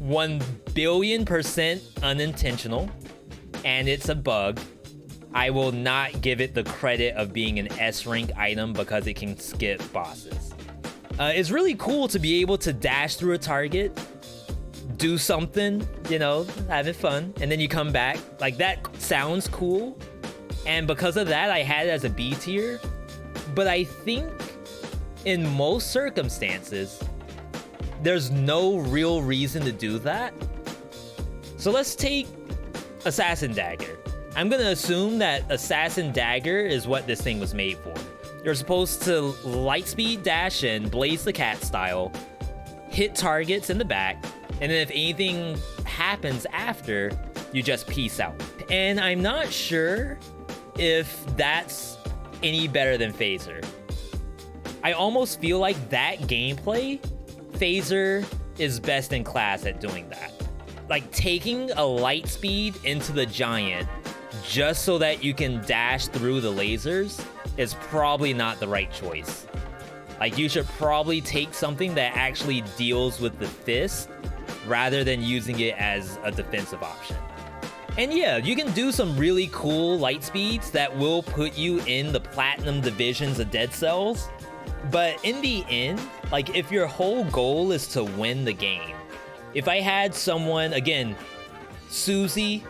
1,000,000,000% unintentional and it's a bug, I will not give it the credit of being an S rank item because it can skip bosses. It's really cool to be able to dash through a target, do something, you know, having fun, and then you come back. Like, that sounds cool, and because of that, I had it as a B tier. But I think in most circumstances, there's no real reason to do that. So let's take Assassin Dagger. I'm gonna assume that Assassin Dagger is what this thing was made for. You're supposed to lightspeed dash in, blaze the cat style, hit targets in the back, and then if anything happens after, you just peace out. And I'm not sure if that's any better than Phaser. I almost feel like that gameplay, Phaser is best in class at doing that. Like taking a light speed into the giant just so that you can dash through the lasers is probably not the right choice. Like you should probably take something that actually deals with the fist rather than using it as a defensive option. And yeah, you can do some really cool light speeds that will put you in the platinum divisions of Dead Cells. But in the end, like if your whole goal is to win the game, if I had someone, again, Susie,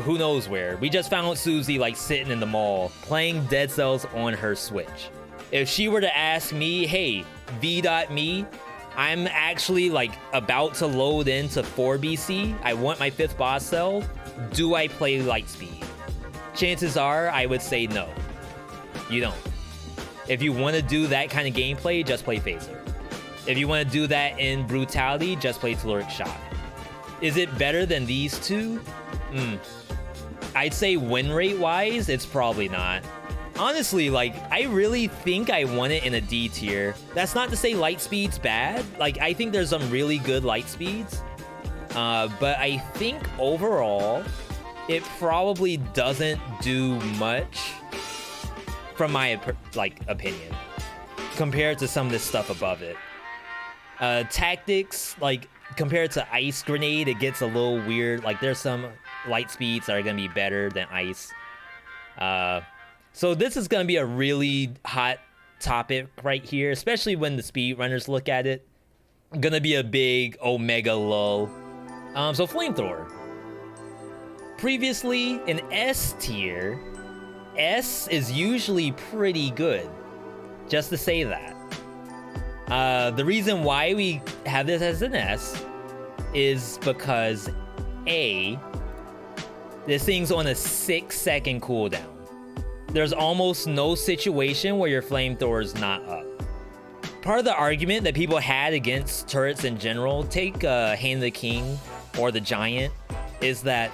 who knows where, we just found Susie like sitting in the mall playing Dead Cells on her Switch. If she were to ask me, hey, Veedotme, I'm actually like about to load into 4BC, I want my 5th boss cell, do I play Lightspeed? Chances are I would say no, you don't. If you want to do that kind of gameplay, just play Phaser. If you want to do that in Brutality, just play Telluric Shot. Is it better than these two? I'd say win rate wise, it's probably not. Honestly, like, I really think I want it in a D tier. That's not to say Lightspeed's bad. Like, I think there's some really good Lightspeeds. But I think overall, it probably doesn't do much from my opinion compared to some of this stuff above it. Tactics, like compared to Ice Grenade, it gets a little weird. Like there's some light speeds that are gonna be better than Ice. So this is gonna be a really hot topic right here, especially when the speedrunners look at it. Gonna be a big Omega lull. So Flamethrower. Previously in S tier, S is usually pretty good, just to say that. The reason why we have this as an S is because A, this thing's on a 6-second cooldown. There's almost no situation where your flamethrower's not up. Part of the argument that people had against turrets in general, take Hand of the King or the Giant, is that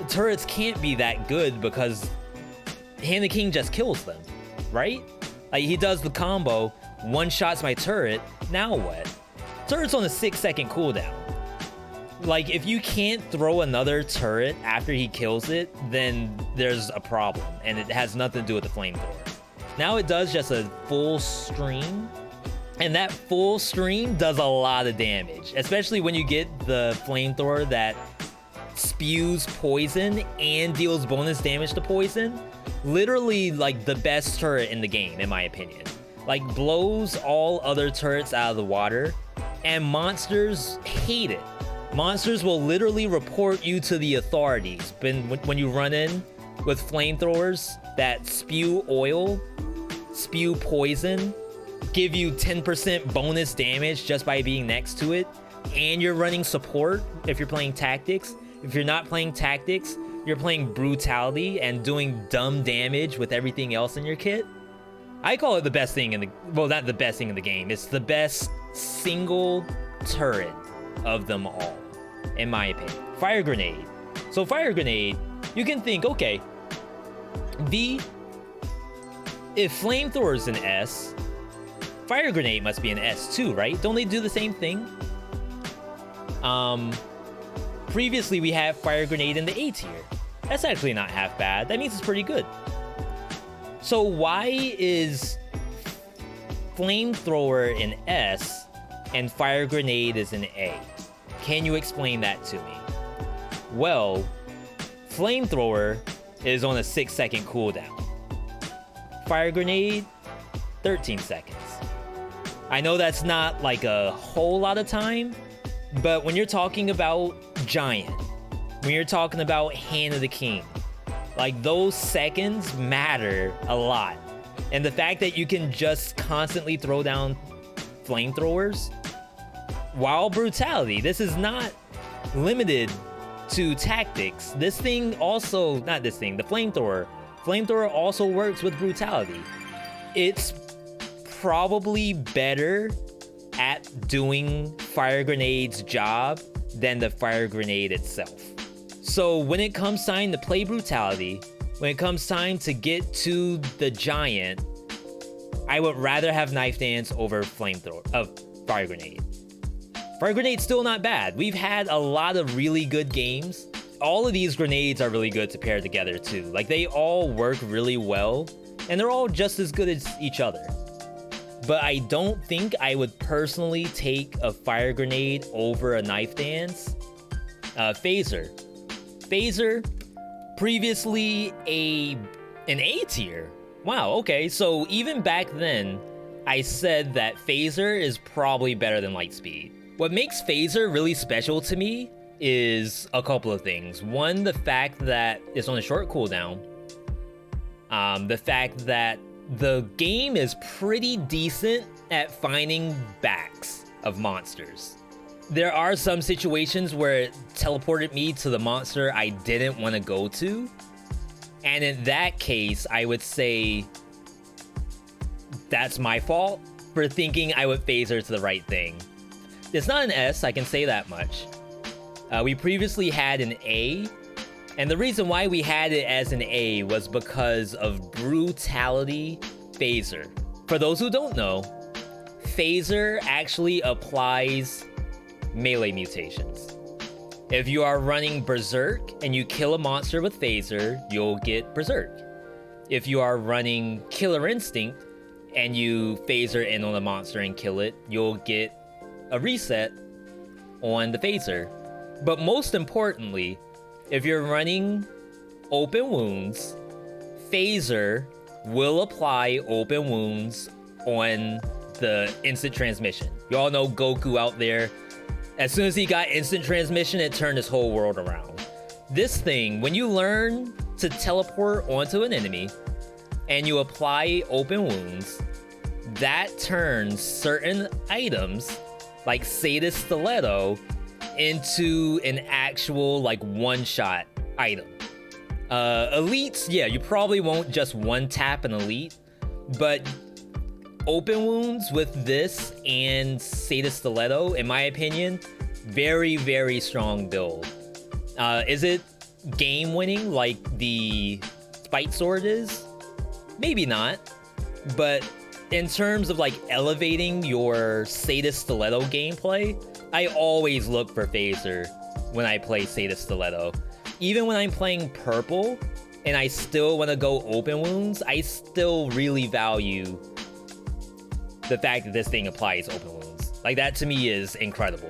turrets can't be that good because Hand of the King just kills them, right? Like he does the combo, one-shots my turret, now what? Turret's on a 6-second cooldown. Like if you can't throw another turret after he kills it, then there's a problem, and it has nothing to do with the flamethrower. Now it does just a full stream, and that full stream does a lot of damage, especially when you get the flamethrower that spews poison and deals bonus damage to poison. Literally like the best turret in the game, in my opinion. Like blows all other turrets out of the water, and monsters hate it. Monsters will literally report you to the authorities when you run in with flamethrowers that spew oil, spew poison, give you 10% bonus damage just by being next to it, and you're running support if you're playing tactics. If you're not playing tactics, you're playing brutality and doing dumb damage with everything else in your kit. I call it the best thing in the, well, not the best thing in the game. It's the best single turret of them all, in my opinion. Fire Grenade. So Fire Grenade, you can think, okay, if Flamethrower's an S, Fire Grenade must be an S too, right? Don't they do the same thing? Previously we had Fire Grenade in the A tier. That's actually not half bad. That means it's pretty good. So why is Flamethrower in S and Fire Grenade is in A? Can you explain that to me? Well, Flamethrower is on a 6-second cooldown. Fire Grenade, 13 seconds. I know that's not like a whole lot of time, but when you're talking about Giant, when you're talking about Hand of the King, like those seconds matter a lot. And the fact that you can just constantly throw down flamethrowers while brutality, this is not limited to tactics. This thing also, not this thing, the flamethrower also works with brutality. Its probably better at doing fire grenade's job than the fire grenade itself. So when it comes time to play brutality, when it comes time to get to the giant, I would rather have knife dance over flamethrower, fire grenade. Fire grenade's still not bad. We've had a lot of really good games. All of these grenades are really good to pair together too. Like, they all work really well, and they're all just as good as each other. But I don't think I would personally take a fire grenade over a knife dance. Phaser. Phaser, previously an A tier. Wow, okay, so even back then, I said that Phaser is probably better than Lightspeed. What makes Phaser really special to me is a couple of things. One, the fact that it's on a short cooldown. The fact that the game is pretty decent at finding backs of monsters. There are some situations where it teleported me to the monster I didn't want to go to. And in that case, I would say that's my fault for thinking I would Phaser to the right thing. It's not an S, I can say that much. We previously had an A, and the reason why we had it as an A was because of Brutality Phaser. For those who don't know, Phaser actually applies melee mutations. If you are running Berserk and you kill a monster with Phaser, you'll get Berserk. If you are running Killer Instinct and you Phaser in on a monster and kill it, you'll get a reset on the Phaser. But most importantly, if you're running Open Wounds, Phaser will apply Open Wounds on the instant transmission. Y'all know Goku out there. As soon as he got instant transmission, it turned his whole world around. This thing, when you learn to teleport onto an enemy and you apply Open Wounds, that turns certain items like Sadist Stiletto into an actual like one-shot item. Elites, yeah, you probably won't just one-tap an elite, but Open Wounds with this and Sadist Stiletto, in my opinion, very, very strong build. Is it game-winning like the Spite Sword is? Maybe not, but in terms of like elevating your Sadist Stiletto gameplay, I always look for Phaser when I play Sadist Stiletto. Even when I'm playing purple and I still want to go Open Wounds, I still really value the fact that this thing applies Open Wounds. Like, that to me is incredible.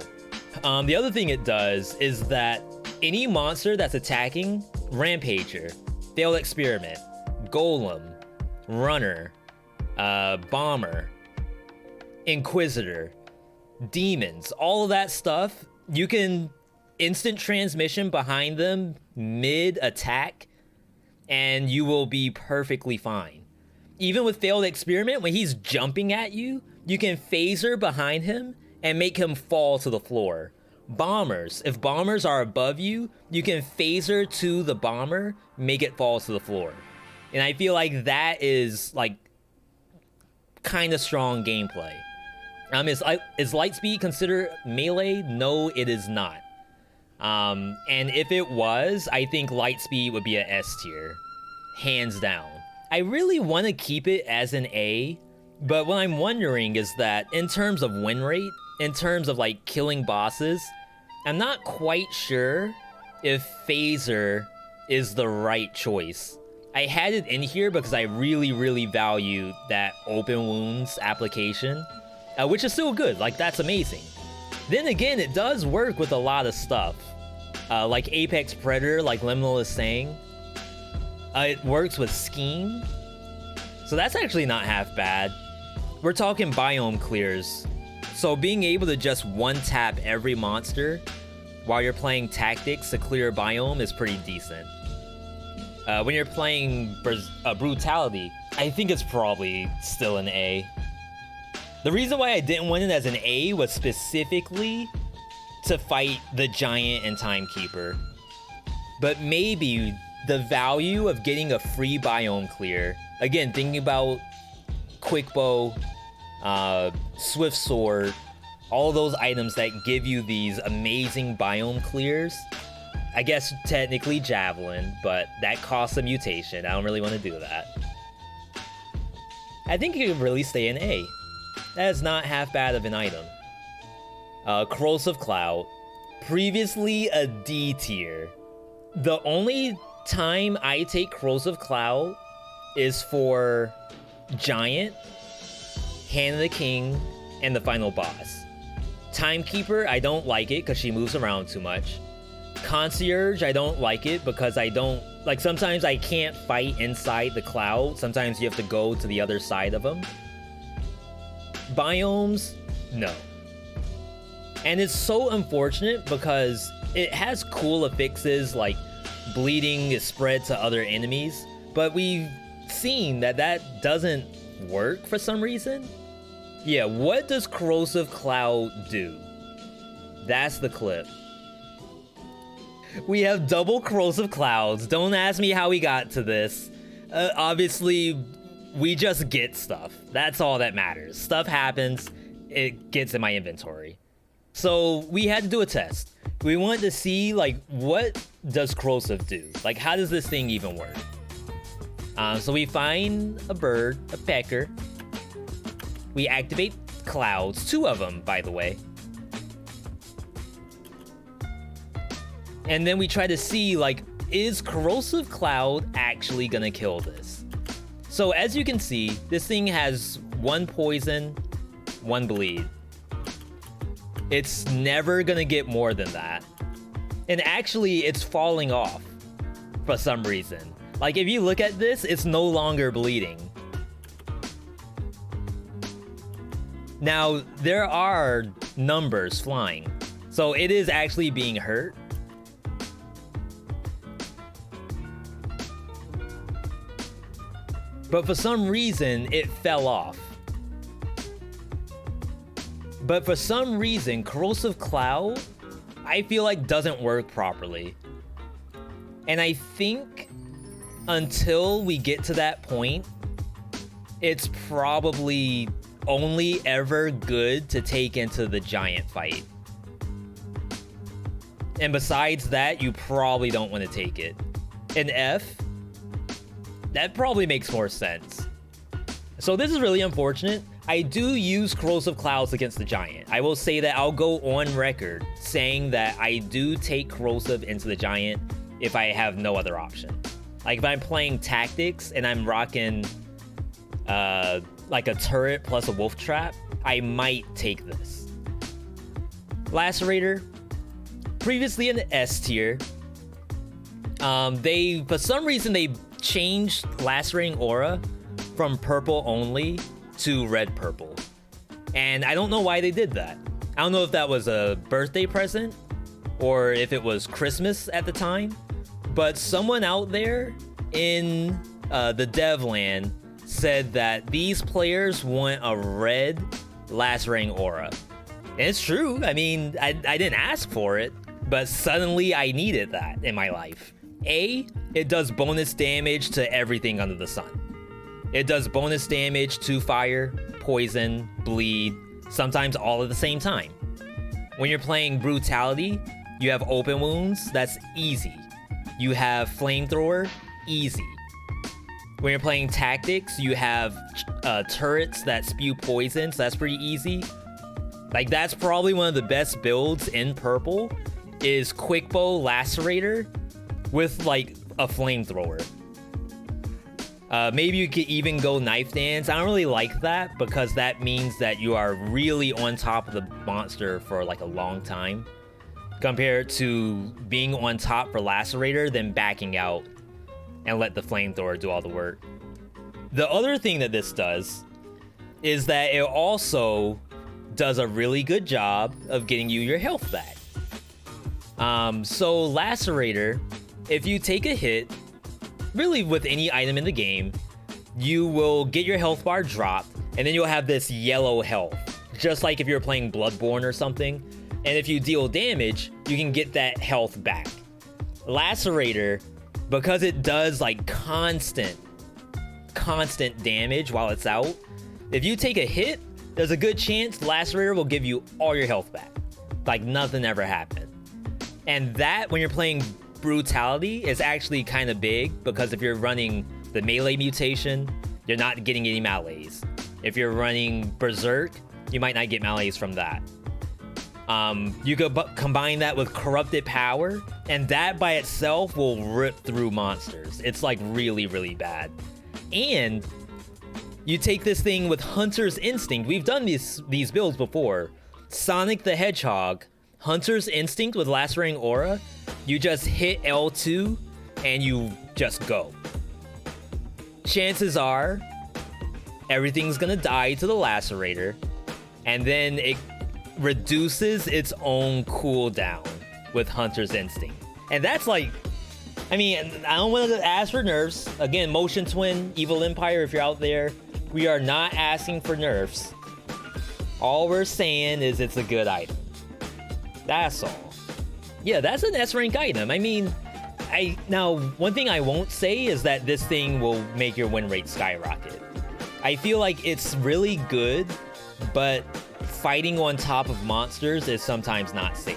The other thing it does is that any monster that's attacking, Rampager, Failed Experiment, Golem, Runner, Bomber, Inquisitor, Demons, all of that stuff, you can instant transmission behind them mid-attack, and you will be perfectly fine. Even with Failed Experiment, when he's jumping at you, you can Phaser behind him and make him fall to the floor. Bombers, if bombers are above you, you can Phaser to the bomber, make it fall to the floor. And I feel like that is like kind of strong gameplay. Is Lightspeed considered melee? No, it is not. And if it was, I think Lightspeed would be an S tier, hands down. I really want to keep it as an A, but what I'm wondering is that in terms of win rate, in terms of like killing bosses, I'm not quite sure if Phaser is the right choice. I had it in here because I really, really value that Open Wounds application, which is still good. Like, that's amazing. Then again, it does work with a lot of stuff. Like Apex Predator, like Liminal is saying. It works with Scheme. So that's actually not half bad. We're talking biome clears. So being able to just one-tap every monster while you're playing Tactics to clear a biome is pretty decent. When you're playing Brutality, I think it's probably still an A. The reason why I didn't want it as an A was specifically to fight the Giant and Timekeeper. But maybe the value of getting a free biome clear, again, thinking about Quick Bow, Swift Sword, all those items that give you these amazing biome clears. I guess technically Javelin, but that costs a mutation. I don't really want to do that. I think it could really stay in A. That is not half bad of an item. Corrosive Cloud, previously a D tier. The only time I take Corrosive Cloud is for Giant, Hand of the King, and the final boss. Timekeeper, I don't like it because she moves around too much. Concierge, I don't like it because I don't... Like, sometimes I can't fight inside the cloud. Sometimes you have to go to the other side of them. Biomes, no. And it's so unfortunate because it has cool affixes like bleeding is spread to other enemies, but we've seen that that doesn't work for some reason. Yeah, what does Corrosive Cloud do? That's the clip. We have double Corrosive Clouds. Don't ask me how we got to this. Obviously, we just get stuff. That's all that matters. Stuff happens, it gets in my inventory. So we had to do a test. We wanted to see, like, what does Corrosive do? Like, how does this thing even work? So we find a bird, a pecker. We activate clouds, 2 of them, by the way. And then we try to see, like, is Corrosive Cloud actually gonna kill this? So as you can see, this thing has 1 poison, 1 bleed. It's never gonna get more than that. And actually, it's falling off for some reason. Like, if you look at this, it's no longer bleeding. Now, there are numbers flying, so it is actually being hurt. But for some reason, it fell off. But for some reason, Corrosive Cloud, I feel like doesn't work properly. And I think until we get to that point, it's probably only ever good to take into the giant fight. And besides that, you probably don't want to take it. In F, that probably makes more sense. So this is really unfortunate. I do use Corrosive Clouds against the giant. I will say that I'll go on record saying that I do take Corrosive into the giant if I have no other option. Like if I'm playing tactics and I'm rocking like a turret plus a wolf trap, I might take this. Lacerator, previously in the S tier, for some reason they changed Lacerating Aura from purple only to red purple. And I don't know why they did that. I don't know if that was a birthday present or if it was Christmas at the time, but someone out there in the dev land said that these players want a red Lacerating Aura. And it's true. I mean, I didn't ask for it, but suddenly I needed that in my life. A, it does bonus damage to everything under the sun. It does bonus damage to fire, poison, bleed, sometimes all at the same time. When you're playing Brutality, you have open wounds, that's easy. You have Flamethrower, easy. When you're playing Tactics, you have turrets that spew poison, so that's pretty easy. Like, that's probably one of the best builds in purple, is Quickbow Lacerator with, like, a Flamethrower. Maybe you could even go Knife Dance. I don't really like that because that means that you are really on top of the monster for like a long time, compared to being on top for Lacerator, then backing out and let the Flamethrower do all the work. The other thing that this does is that it also does a really good job of getting you your health back. So Lacerator, if you take a hit, really with any item in the game, you will get your health bar dropped, and then you'll have this yellow health, just like if you're playing Bloodborne or something. And if you deal damage, you can get that health back. Lacerator, because it does like constant damage while it's out, if you take a hit, there's a good chance Lacerator will give you all your health back. Like nothing ever happened. And that, when you're playing Brutality, is actually kind of big, because if you're running the melee mutation, you're not getting any melees. If you're running Berserk, you might not get melees from that. You could combine that with Corrupted Power, and that by itself will rip through monsters. It's like really, really bad. And you take this thing with Hunter's Instinct. We've done these builds before. Sonic the Hedgehog, Hunter's Instinct with Lacerating Aura. You just hit L2 and you just go. Chances are everything's gonna die to the Lacerator, and then it reduces its own cooldown with Hunter's Instinct. And that's like, I mean, I don't want to ask for nerfs. Again, Motion Twin, Evil Empire, if you're out there, we are not asking for nerfs. All we're saying is it's a good item. That's all. Yeah, that's an S rank item. I mean, now one thing I won't say is that this thing will make your win rate skyrocket. I feel like it's really good, but fighting on top of monsters is sometimes not safe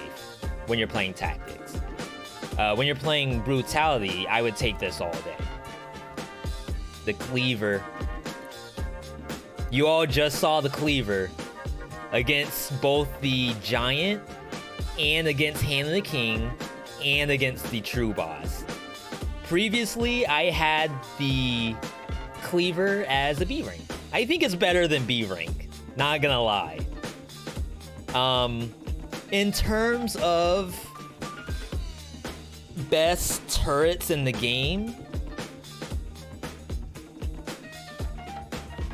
when you're playing tactics. When you're playing Brutality, I would take this all day. The Cleaver. You all just saw the Cleaver against both the Giant and against Hand of the King and against the True Boss. Previously, I had the Cleaver as a B rank. I think it's better than B rank, not gonna lie. In terms of best turrets in the game,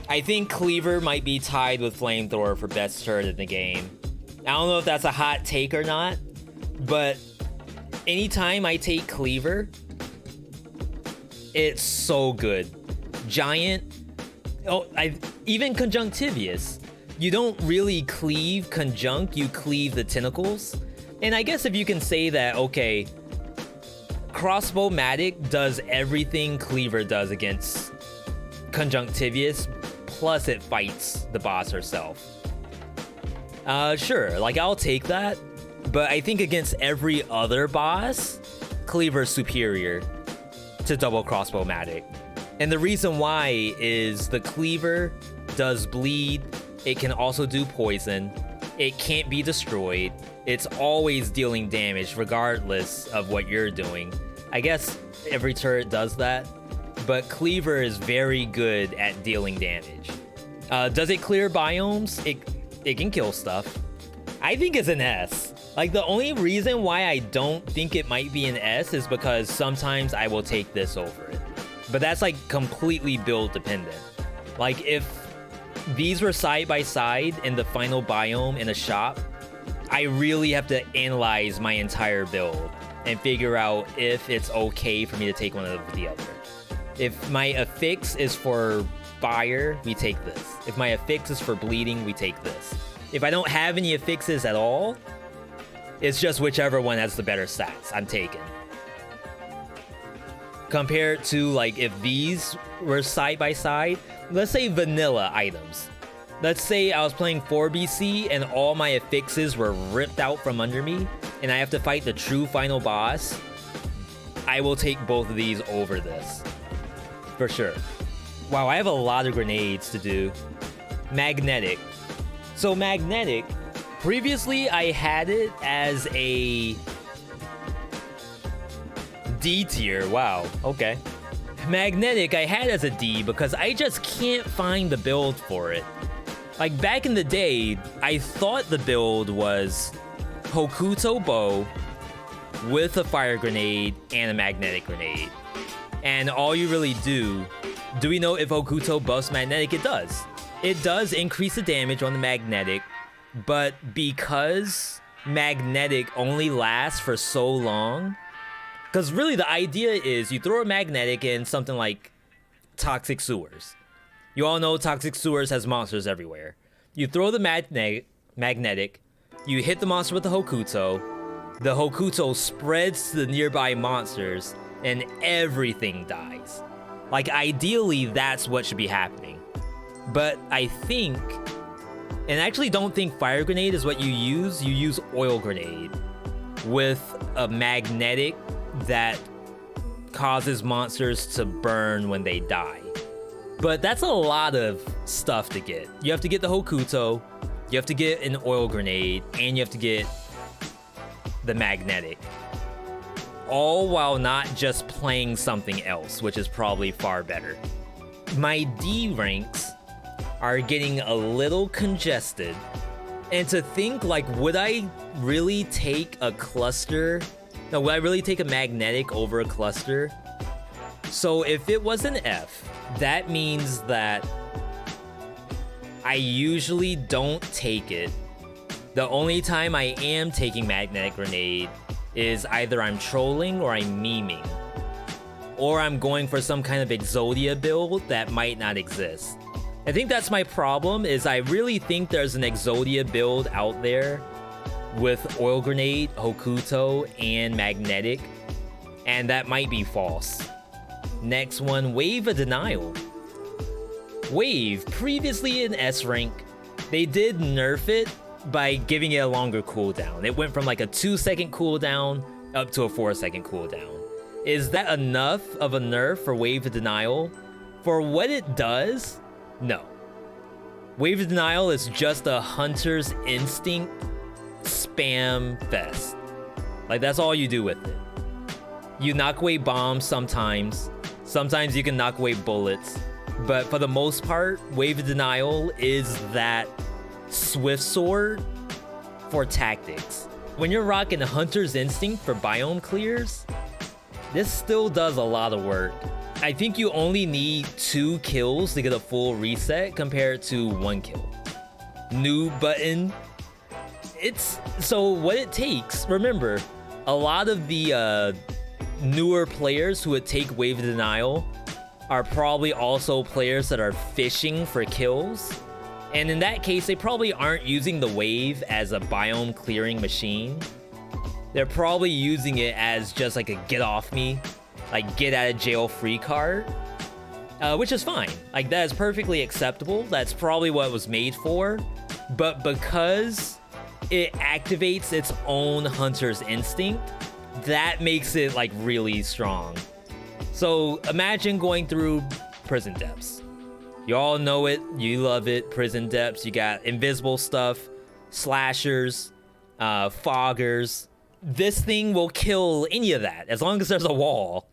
I think Cleaver might be tied with Flamethrower for best turret in the game. I don't know if that's a hot take or not, but anytime I take Cleaver, it's so good. Giant, even Conjunctivious. You don't really cleave Conjunct, you cleave the tentacles. And I guess if you can say that, okay, crossbow-matic does everything Cleaver does against Conjunctivious, plus it fights the boss herself. Sure, like I'll take that, but I think against every other boss, Cleaver's superior to double crossbow-matic. And the reason why is the Cleaver does bleed, it can also do poison, it can't be destroyed, it's always dealing damage regardless of what you're doing. I guess every turret does that, but Cleaver is very good at dealing damage. Does it clear biomes? It can kill stuff. I think it's an S. Like, the only reason why I don't think it might be an S is because sometimes I will take this over it. But that's like completely build dependent. Like, if these were side by side in the final biome in a shop, I really have to analyze my entire build and figure out if it's okay for me to take one over the other. If my affix is for fire, we take this. If my affix is for bleeding, we take this. If I don't have any affixes at all, it's just whichever one has the better stats I'm taking. Compared to, like, if these were side by side, let's say vanilla items. Let's say I was playing 4BC and all my affixes were ripped out from under me and I have to fight the true final boss. I will take both of these over this. For sure. Wow, I have a lot of grenades to do. Magnetic. So magnetic, previously I had it as a D tier. Wow, okay. Magnetic I had as a D because I just can't find the build for it. Like, back in the day, I thought the build was Hokuto bow with a fire grenade and a magnetic grenade. And all you really do we know if Hokuto buffs magnetic? It does. It does increase the damage on the magnetic, but because magnetic only lasts for so long, because really the idea is you throw a magnetic in something like Toxic Sewers. You all know Toxic Sewers has monsters everywhere. You throw the magnetic, you hit the monster with the Hokuto spreads to the nearby monsters, and everything dies. Like, ideally, that's what should be happening. But I think And I actually don't think fire grenade is what you use oil grenade with a magnetic that causes monsters to burn when they die. But that's a lot of stuff to get. You have to get the Hokuto, you have to get an oil grenade, and you have to get the magnetic. All while not just playing something else, which is probably far better. My D ranks are getting a little congested. And to think, like, would I really take a cluster? No, would I really take a magnetic over a cluster? So if it was an F, that means that I usually don't take it. The only time I am taking magnetic grenade is either I'm trolling or I'm memeing. Or I'm going for some kind of Exodia build that might not exist. I think that's my problem, is I really think there's an Exodia build out there with oil grenade, Hokuto, and magnetic, and that might be false. Next one, Wave of Denial. Wave, previously in S rank, they did nerf it by giving it a longer cooldown. It went from like a 2-second cooldown up to a 4-second cooldown. Is that enough of a nerf for Wave of Denial? For what it does, no. Wave of Denial is just a hunter's instinct spam fest. Like, that's all you do with it. You knock away bombs sometimes. Sometimes you can knock away bullets. But for the most part, Wave of Denial is that Swift Sword for tactics. When you're rocking Hunter's Instinct for biome clears, this still does a lot of work. I think you only need 2 kills to get a full reset compared to 1 kill. New button. So what it takes, remember, a lot of the newer players who would take Wave of Denial are probably also players that are fishing for kills. And in that case, they probably aren't using the wave as a biome clearing machine. They're probably using it as just like a get off me, like get out of jail free card, which is fine. Like, that is perfectly acceptable. That's probably what it was made for. But because it activates its own hunter's instinct, that makes it like really strong. So imagine going through Prison Depths. You all know it, you love it, Prison Depths. You got invisible stuff, slashers, foggers. This thing will kill any of that as long as there's a wall.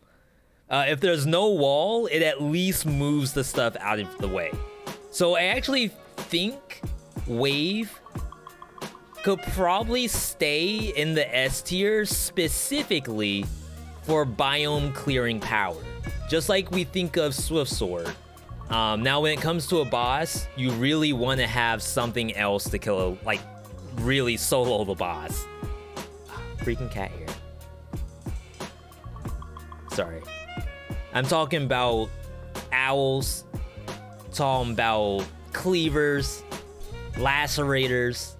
If there's no wall, it at least moves the stuff out of the way. So I actually think Wave could probably stay in the S tier specifically for biome clearing power. Just like we think of Swift Sword. Now when it comes to a boss, you really want to have something else to kill, like really solo the boss. Freaking cat here. Sorry. I'm talking about owls, talking about cleavers, lacerators.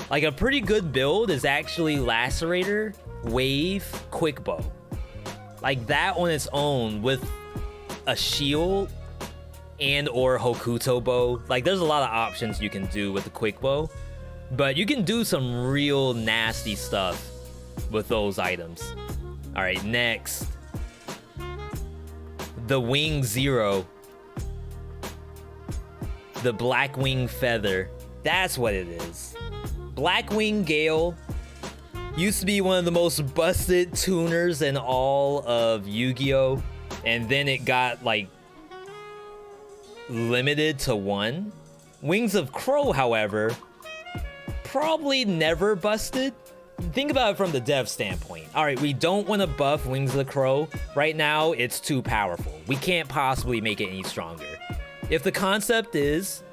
Like, a pretty good build is actually Lacerator, Wave, Quick Bow. Like, that on its own with a shield and or Hokuto bow. Like, there's a lot of options you can do with the Quick Bow, but you can do some real nasty stuff with those items. All right, next. The Wing Zero. The Blackwing Feather. That's what it is. Blackwing Gale used to be one of the most busted tuners in all of Yu-Gi-Oh! And then it got, like, limited to 1. Wings of Crow, however, probably never busted. Think about it from the dev standpoint. All right, we don't want to buff Wings of the Crow. Right now, it's too powerful. We can't possibly make it any stronger. If the concept is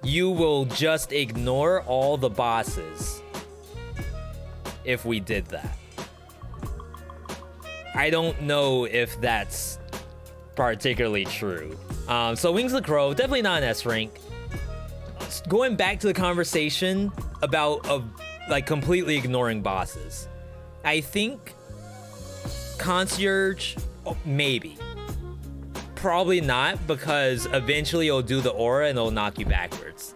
you will just ignore all the bosses if we did that, I don't know if that's particularly true. So Wings of the Crow, definitely not an S rank. Going back to the conversation about like completely ignoring bosses, I think Concierge, maybe. Probably not, because eventually it'll do the aura and it'll knock you backwards.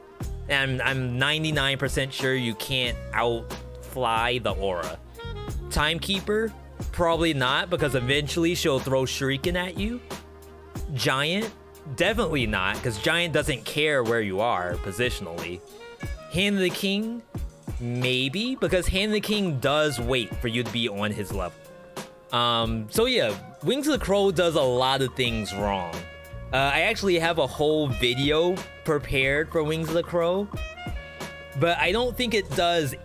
And I'm 99% sure you can't outfly the aura. Timekeeper, probably not, because eventually she'll throw Shuriken at you. Giant, definitely not, because Giant doesn't care where you are positionally. Hand of the King, maybe, because Hand of the King does wait for you to be on his level. So yeah, Wings of the Crow does a lot of things wrong. I actually have a whole video prepared for Wings of the Crow, but I don't think it does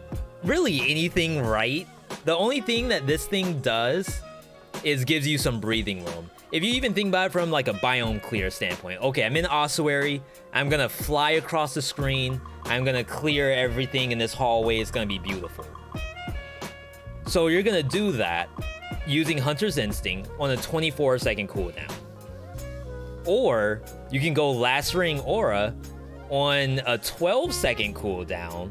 really anything right. The only thing that this thing does is gives you some breathing room. If you even think about it from like a biome clear standpoint, okay, I'm in ossuary, I'm gonna fly across the screen, I'm gonna clear everything in this hallway, it's gonna be beautiful. So you're gonna do that using Hunter's Instinct on a 24-second cooldown. Or you can go Lacerating Aura on a 12-second cooldown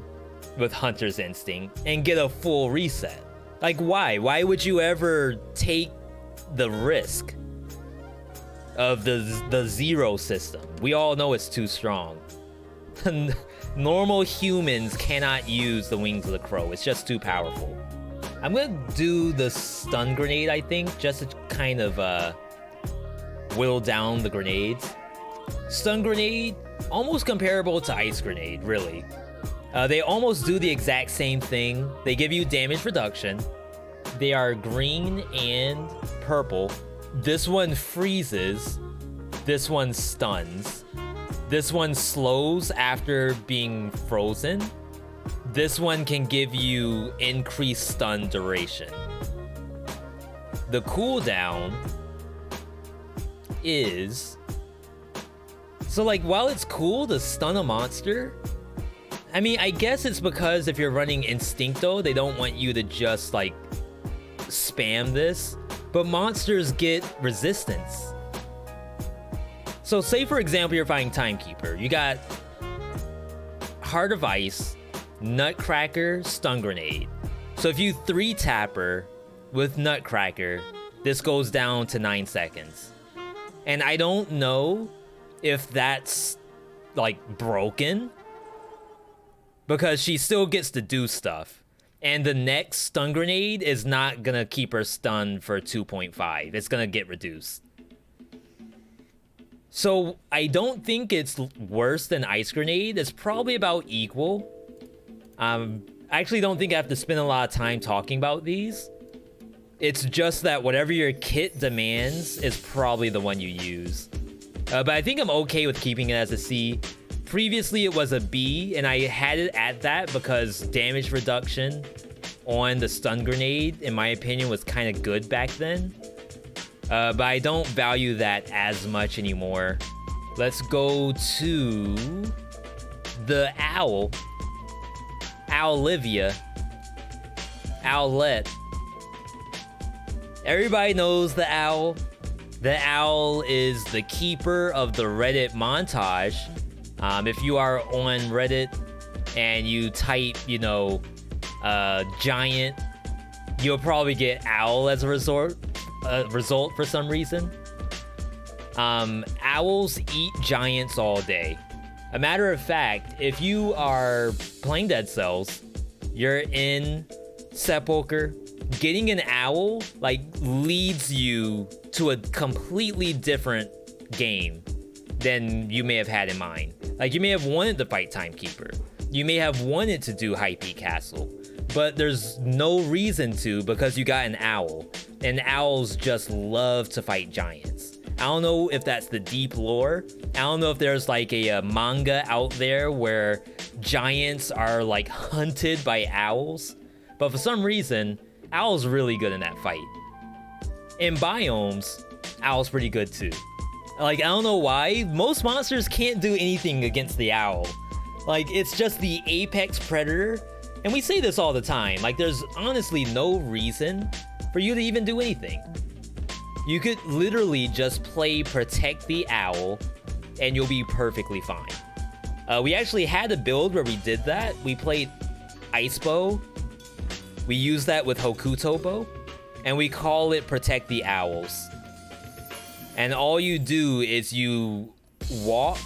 with Hunter's Instinct and get a full reset. Like, why? Why would you ever take the risk of the zero system? We all know it's too strong. Normal humans cannot use the Wings of the Crow. It's just too powerful. I'm gonna do the stun grenade, I think, just to kind of whittle down the grenades. Stun grenade, almost comparable to ice grenade, really. They almost do the exact same thing. They give you damage reduction. They are green and purple. This one freezes. This one stuns. This one slows after being frozen. This one can give you increased stun duration. The cooldown is... So like, while it's cool to stun a monster, I mean, I guess it's because if you're running Instincto, they don't want you to just like spam this, but monsters get resistance. So say for example, you're fighting Timekeeper. You got Heart of Ice, Nutcracker, Stun Grenade. So if you 3-tap her with Nutcracker, this goes down to 9 seconds. And I don't know if that's like broken, because she still gets to do stuff. And the next stun grenade is not gonna keep her stunned for 2.5. It's gonna get reduced. So I don't think it's worse than Ice Grenade. It's probably about equal. I actually don't think I have to spend a lot of time talking about these. It's just that whatever your kit demands is probably the one you use. But I think I'm okay with keeping it as a C. Previously it was a B, and I had it at that because damage reduction on the stun grenade, in my opinion, was kind of good back then. But I don't value that as much anymore. Let's go to the Owl. Owlivia. Owlet. Everybody knows the Owl. The Owl is the keeper of the Reddit montage. If you are on Reddit and you type, you know, giant, you'll probably get owl as a result for some reason. Owls eat giants all day. A matter of fact, if you are playing Dead Cells, you're in Sepulcher, getting an owl like leads you to a completely different game than you may have had in mind. Like, you may have wanted to fight Timekeeper. You may have wanted to do High Peak Castle, but there's no reason to because you got an owl. And owls just love to fight giants. I don't know if that's the deep lore. I don't know if there's like a manga out there where giants are like hunted by owls. But for some reason, owl's really good in that fight. In biomes, owl's pretty good too. Like, I don't know why. Most monsters can't do anything against the owl. Like, it's just the apex predator. And we say this all the time. Like, there's honestly no reason for you to even do anything. You could literally just play Protect the Owl, and you'll be perfectly fine. We actually had a build where we did that. We played Ice Bow. We used that with Hokuto Bow, and we call it Protect the Owls. And all you do is you walk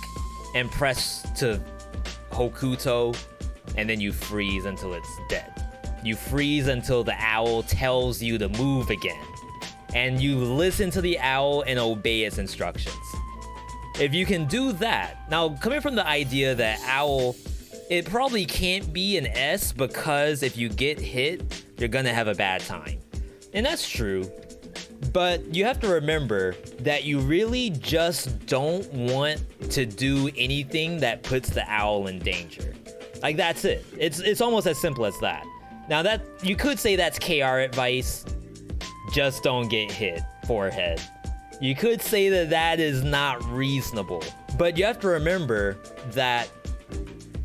and press to Hokuto, and then you freeze until it's dead. You freeze until the owl tells you to move again, and you listen to the owl and obey its instructions. If you can do that, now coming from the idea that owl, it probably can't be an S because if you get hit, you're gonna have a bad time. And that's true, but you have to remember that you really just don't want to do anything that puts the owl in danger. Like, that's it. It's almost as simple as that. Now that, you could say that's KR advice, just don't get hit, forehead. You could say that that is not reasonable, but you have to remember that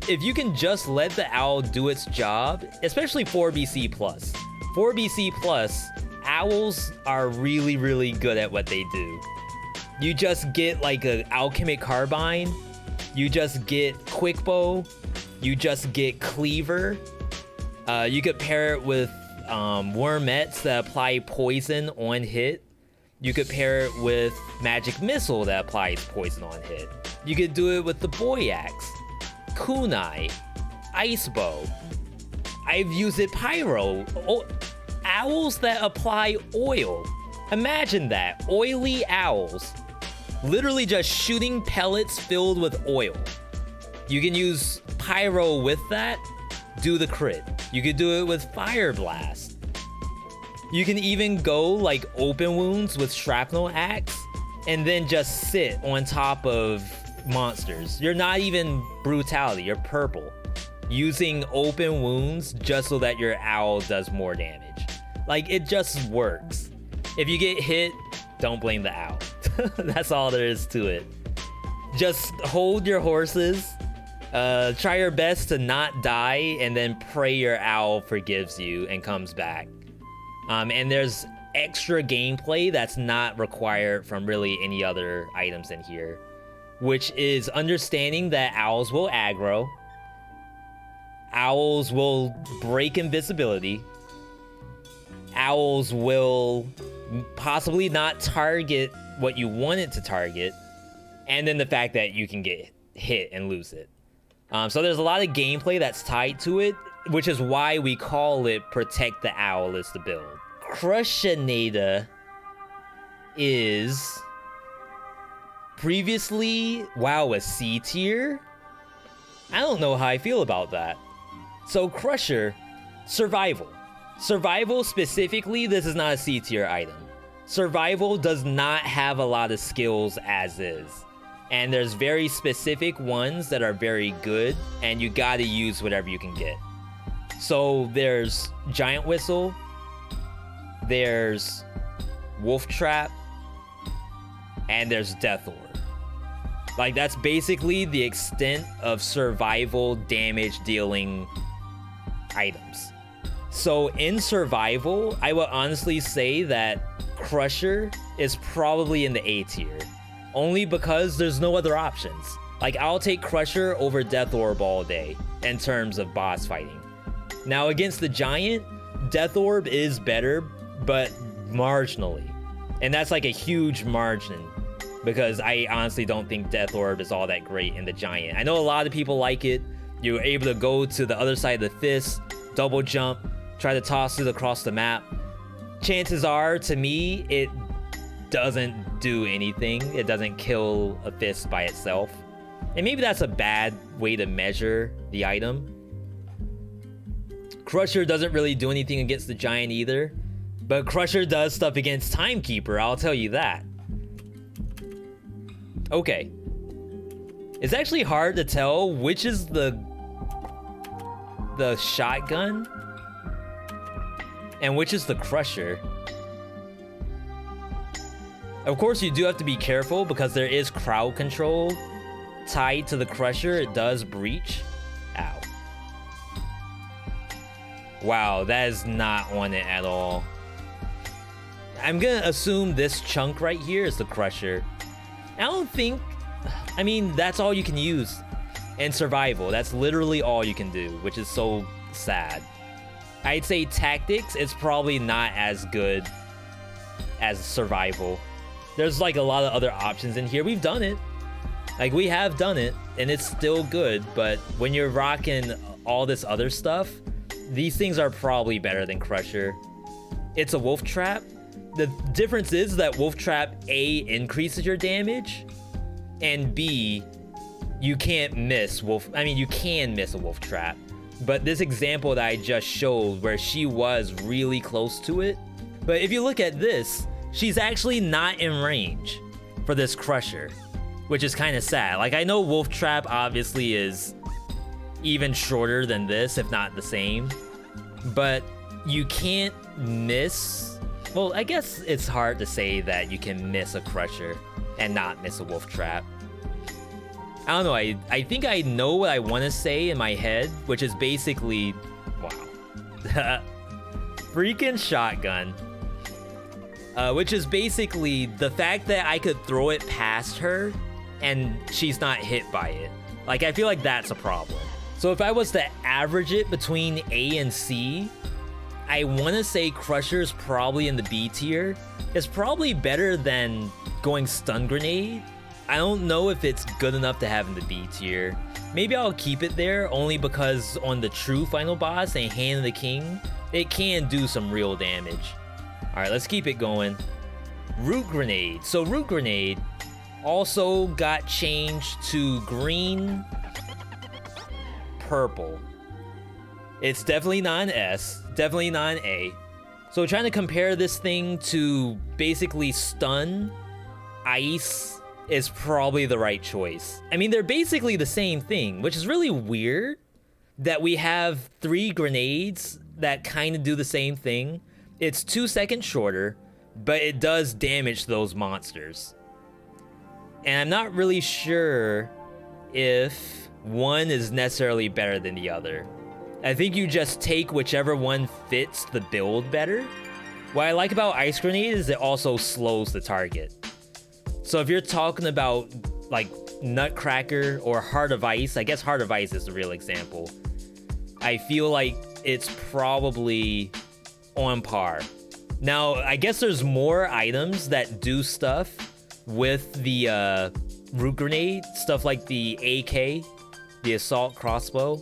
if you can just let the owl do its job, especially 4BC+. 4BC+, owls are really, really good at what they do. You just get like an alchemic carbine, you just get quick bow, you just get cleaver. You could pair it with wormettes that apply poison on hit. You could pair it with magic missile that applies poison on hit. You could do it with the boy axe, kunai, ice bow. I've used it pyro. Owls that apply oil. Imagine that, oily owls. Literally just shooting pellets filled with oil. You can use pyro with that, do the crit. You could do it with fire blast. You can even go like open wounds with shrapnel axe and then just sit on top of monsters. You're not even brutality, you're purple. Using open wounds just so that your owl does more damage. Like, it just works. If you get hit, don't blame the owl. That's all there is to it. Just hold your horses, try your best to not die, and then pray your owl forgives you and comes back. And there's extra gameplay that's not required from really any other items in here, which is understanding that owls will aggro, owls will break invisibility, owls will possibly not target what you want it to target, and then the fact that you can get hit and lose it. So there's a lot of gameplay that's tied to it, which is why we call it Protect the Owl is the build. Crushinator is previously, wow, a C tier? I don't know how I feel about that. So Crusher, survival. Survival specifically, this is not a C tier item. Survival does not have a lot of skills as is. And there's very specific ones that are very good, and you gotta use whatever you can get. So there's Giant Whistle, there's Wolf Trap, and there's Death Orb. Like, that's basically the extent of survival damage dealing items. So in survival, I would honestly say that Crusher is probably in the A tier. Only because there's no other options. Like, I'll take Crusher over Death Orb all day in terms of boss fighting. Now against the Giant, Death Orb is better, but marginally. And that's like a huge margin, because I honestly don't think Death Orb is all that great in the Giant. I know a lot of people like it. You're able to go to the other side of the fist, double jump, try to toss it across the map. Chances are, to me, it doesn't do anything. It doesn't kill a fist by itself. And maybe that's a bad way to measure the item. Crusher doesn't really do anything against the Giant either, but Crusher does stuff against Timekeeper, I'll tell you that. Okay. It's actually hard to tell which is the shotgun and which is the Crusher. Of course, you do have to be careful because there is crowd control tied to the Crusher. It does breach. Ow. Wow, that is not on it at all. I'm gonna assume this chunk right here is the Crusher. I don't think... I mean, that's all you can use in survival. That's literally all you can do, which is so sad. I'd say tactics is probably not as good as survival. There's like a lot of other options in here. We've done it. Like, we have done it, and it's still good, but when you're rocking all this other stuff, these things are probably better than Crusher. It's a Wolf Trap. The difference is that Wolf Trap, A, increases your damage, and B, you can't miss you can miss a Wolf Trap. But this example that I just showed, where she was really close to it, but if you look at this, she's actually not in range for this Crusher, which is kind of sad. Like, I know Wolf Trap obviously is even shorter than this, if not the same, but you can't miss. Well, I guess it's hard to say that you can miss a Crusher and not miss a Wolf Trap. I don't know, I think I know what I want to say in my head, which is basically, wow. Freaking shotgun. Which is basically the fact that I could throw it past her and she's not hit by it. Like, I feel like that's a problem. So if I was to average it between A and C, I want to say Crusher's probably in the B tier. It's probably better than going Stun Grenade. I don't know if it's good enough to have in the B tier. Maybe I'll keep it there only because on the true final boss and Hand of the King, it can do some real damage. All right, let's keep it going. Root Grenade. So Root Grenade also got changed to green, purple. It's definitely not an S, definitely not an A. So trying to compare this thing to basically stun, ice, is probably the right choice. I mean, they're basically the same thing, which is really weird that we have 3 grenades that kind of do the same thing. It's 2 seconds shorter, but it does damage to those monsters. And I'm not really sure if one is necessarily better than the other. I think you just take whichever one fits the build better. What I like about Ice Grenade is it also slows the target. So if you're talking about like Nutcracker or Heart of Ice, I guess Heart of Ice is the real example. I feel like it's probably on par. Now, I guess there's more items that do stuff with the Root Grenade, stuff like the AK, the Assault Crossbow.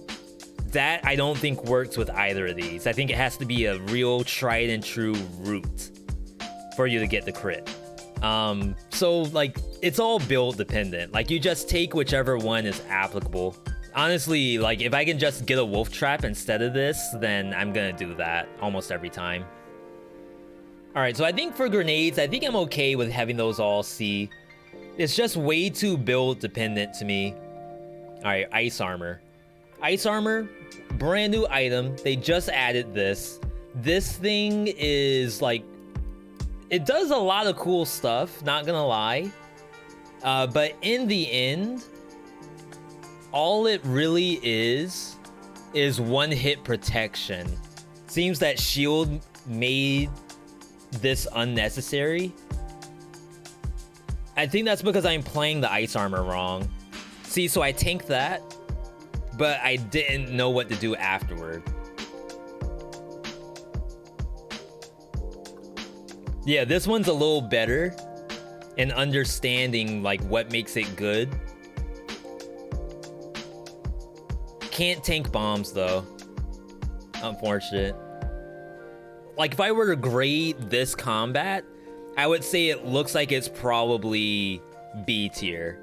That I don't think works with either of these. I think it has to be a real tried and true root for you to get the crit. So like, it's all build dependent. Like, you just take whichever one is applicable. Honestly, like, if I can just get a Wolf Trap instead of this, then I'm gonna do that almost every time. All right, so I think for grenades, I think I'm okay with having those all C. It's just way too build dependent to me. All right, Ice Armor. Ice Armor, brand new item. They just added this. This thing is like, it does a lot of cool stuff, not gonna lie. But in the end, all it really is one-hit protection. Seems that shield made this unnecessary. I think that's because I'm playing the Ice Armor wrong. See, so I tanked that, but I didn't know what to do afterward. Yeah, this one's a little better in understanding like what makes it good. Can't tank bombs though. Unfortunate. Like, if I were to grade this combat, I would say it looks like it's probably B tier.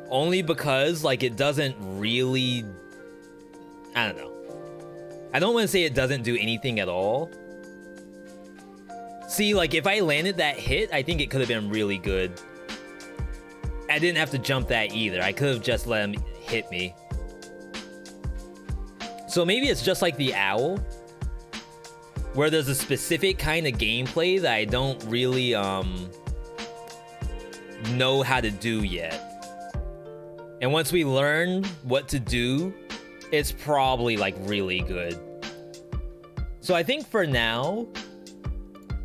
Only because, like, it doesn't really... I don't know. I don't want to say it doesn't do anything at all. See, like, if I landed that hit, I think it could have been really good. I didn't have to jump that either. I could have just let him hit me. So maybe it's just like the owl, where there's a specific kind of gameplay that I don't really know how to do yet. And once we learn what to do, it's probably like really good. So I think for now,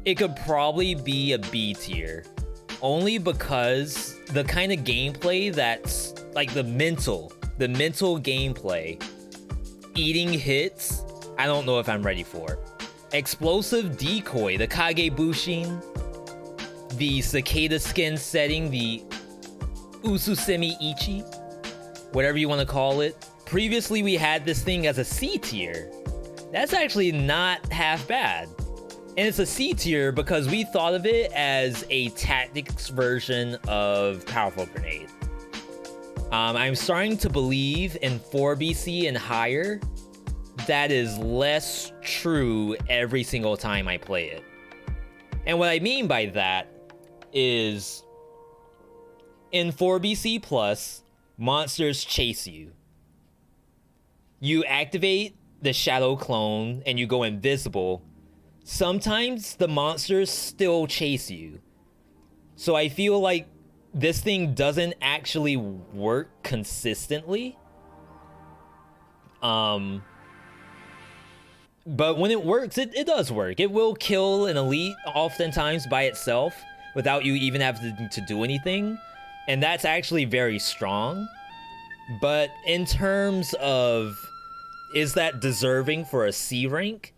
it could probably be a B tier. Only because the kind of gameplay that's like the mental gameplay, eating hits, I don't know if I'm ready for. Explosive Decoy, the Kage Bushin. the cicada skin setting, the Ususemi Ichi, whatever you want to call it. Previously, we had this thing as a C tier. That's actually not half bad. And it's a C tier because we thought of it as a tactics version of Powerful Grenade. I'm starting to believe in 4BC and higher, that is less true every single time I play it. And what I mean by that is in 4BC plus, monsters chase you. You activate the shadow clone and you go invisible. Sometimes the monsters still chase you. So I feel like this thing doesn't actually work consistently. But when it works, it does work. It will kill an elite oftentimes by itself without you even having to do anything. And that's actually very strong. But in terms of, is that deserving for a C rank?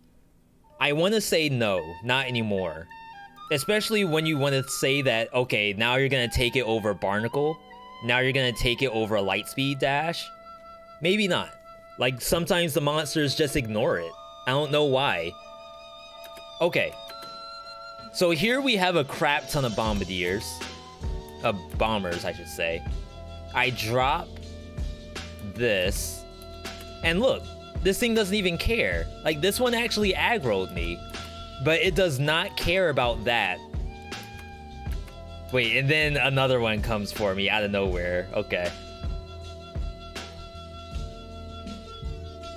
I want to say no, not anymore. Especially when you want to say that, okay, now you're going to take it over Barnacle. Now you're going to take it over Lightspeed Dash. Maybe not. Like, sometimes the monsters just ignore it. I don't know why. Okay. So here we have a crap ton of bombardiers. Bombers, I should say. I drop this. And look, this thing doesn't even care. Like, this one actually aggroed me. But it does not care about that. Wait, and then another one comes for me out of nowhere. Okay.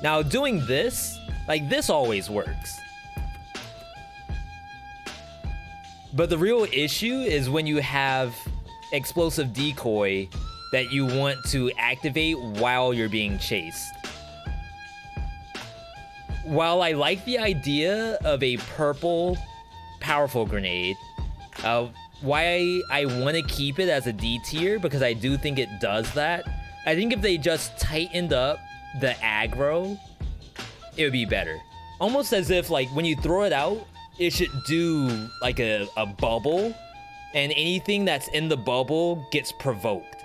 Now, doing this, like, this always works. But the real issue is when you have explosive decoy that you want to activate while you're being chased. While I like the idea of a purple powerful grenade, why I want to keep it as a D tier, because I do think it does that. I think if they just tightened up the aggro, it would be better. Almost as if, like, when you throw it out, it should do like a bubble, and anything that's in the bubble gets provoked.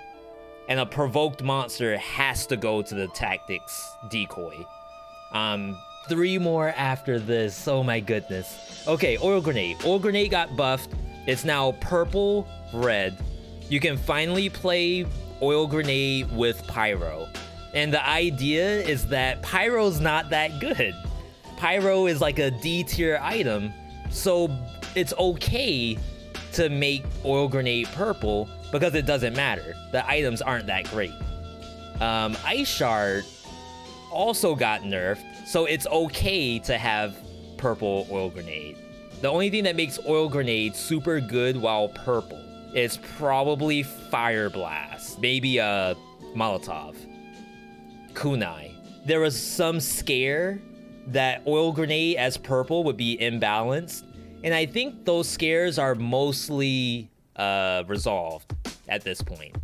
And a provoked monster has to go to the tactics decoy. 3 more after this. Oh my goodness. Okay, oil grenade. Oil grenade got buffed. It's now purple, red. You can finally play oil grenade with pyro. And the idea is that pyro's not that good. Pyro is like a D tier item, so it's okay to make oil grenade purple because it doesn't matter. The items aren't that great. Ice shard also got nerfed, so it's okay to have purple oil grenade. The only thing that makes oil grenade super good while purple is probably fire blast, maybe a Molotov, kunai. There was some scare that oil grenade as purple would be imbalanced, and I think those scares are mostly resolved at this point.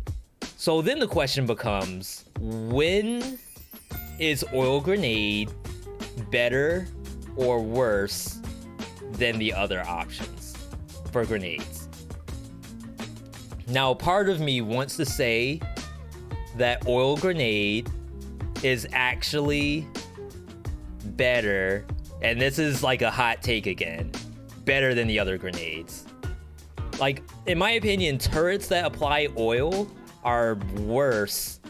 So then the question becomes, when is oil grenade better or worse than the other options for grenades? Now, part of me wants to say that oil grenade is actually better, and this is like a hot take again, better than the other grenades. Like, in my opinion, turrets that apply oil are worse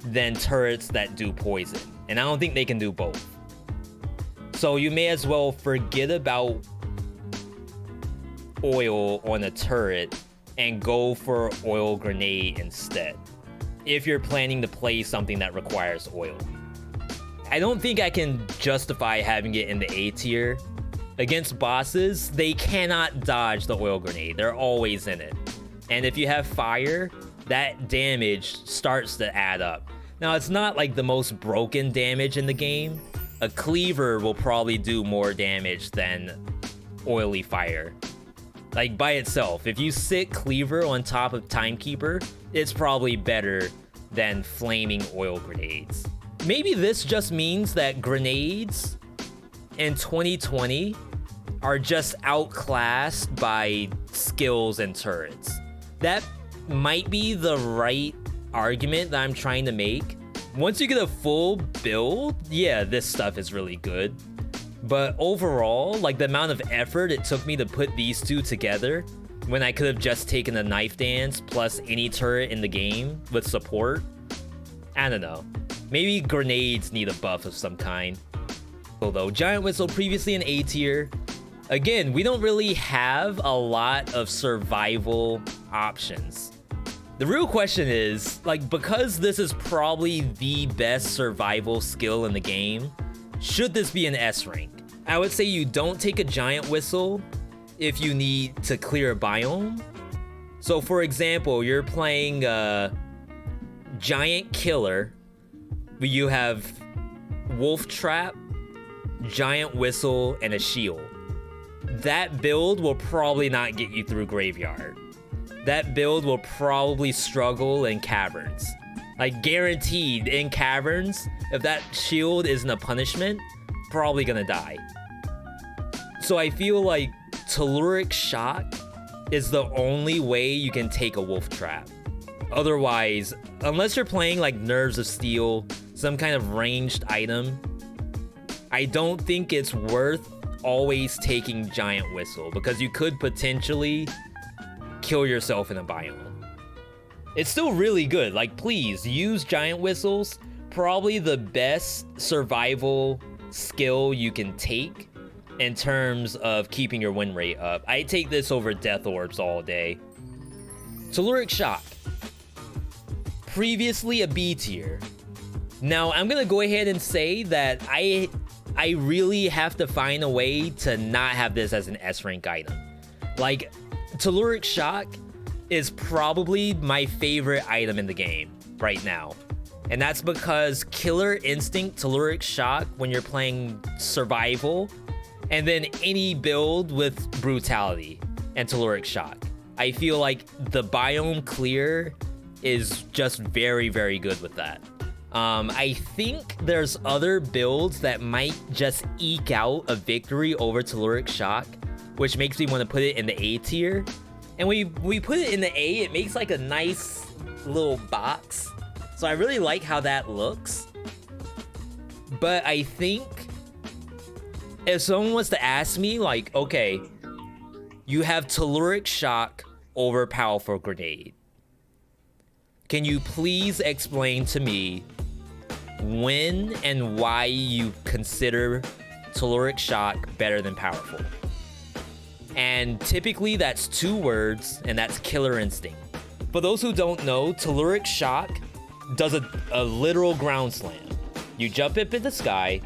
than turrets that do poison, and I don't think they can do both. So you may as well forget about oil on a turret and go for oil grenade instead, if you're planning to play something that requires oil. I don't think I can justify having it in the A tier. Against bosses, they cannot dodge the oil grenade. They're always in it. And if you have fire, that damage starts to add up. Now, it's not like the most broken damage in the game. A Cleaver will probably do more damage than oily fire. Like, by itself, if you sit Cleaver on top of Timekeeper, it's probably better than flaming oil grenades. Maybe this just means that grenades in 2020 are just outclassed by skills and turrets. That might be the right argument that I'm trying to make. Once you get a full build, yeah, this stuff is really good. But overall, like the amount of effort it took me to put these two together when I could have just taken a knife dance plus any turret in the game with support, I don't know. Maybe grenades need a buff of some kind. Although Giant Whistle previously an A tier. Again, we don't really have a lot of survival options. The real question is, like, because this is probably the best survival skill in the game, should this be an S rank? I would say you don't take a Giant Whistle if you need to clear a biome. So for example, you're playing Giant Killer, but you have Wolf Trap, Giant Whistle, and a shield. That build will probably not get you through Graveyard. That build will probably struggle in Caverns. Like guaranteed in Caverns, if that shield isn't a punishment, probably gonna die. So I feel like Telluric Shock is the only way you can take a Wolf Trap. Otherwise, unless you're playing like Nerves of Steel, some kind of ranged item, I don't think it's worth always taking Giant Whistle because you could potentially kill yourself in a biome. It's still really good. Like, please use Giant Whistles. Probably the best survival skill you can take in terms of keeping your win rate up. I take this over Death Orbs all day. Telluric Shock. Previously a B tier. Now, I'm gonna go ahead and say that I really have to find a way to not have this as an S rank item. Like, Telluric Shock is probably my favorite item in the game right now. And that's because Killer Instinct Telluric Shock when you're playing survival, and then any build with Brutality and Telluric Shock. I feel like the biome clear is just very, very good with that. I think there's other builds that might just eke out a victory over Telluric Shock, which makes me want to put it in the A tier. And we put it in the A, it makes like a nice little box. So I really like how that looks. But I think if someone was to ask me, like, okay, you have Telluric Shock over Powerful Grenade. Can you please explain to me when and why you consider Telluric Shock better than Powerful? And typically that's 2 words, and that's Killer Instinct. For those who don't know, Telluric Shock does a literal ground slam. You jump up in the sky,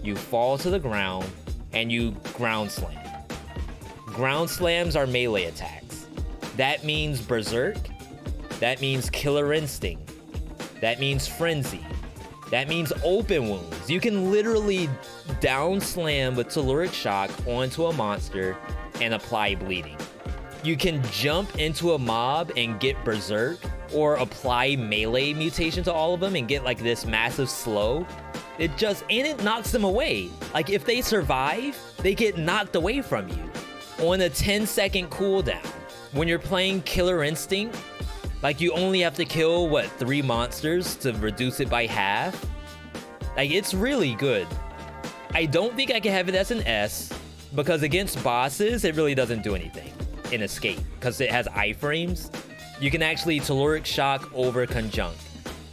you fall to the ground, and you ground slam. Ground slams are melee attacks. That means Berserk. That means Killer Instinct. That means Frenzy. That means Open Wounds. You can literally down slam with Telluric Shock onto a monster and apply bleeding. You can jump into a mob and get Berserk, or apply melee mutation to all of them and get like this massive slow. And it knocks them away. Like if they survive, they get knocked away from you on a 10-second cooldown. When you're playing Killer Instinct, like you only have to kill, what, 3 monsters to reduce it by half? Like, it's really good. I don't think I can have it as an S, because against bosses, it really doesn't do anything in Escape, because it has iframes. You can actually Telluric Shock over Conjunct.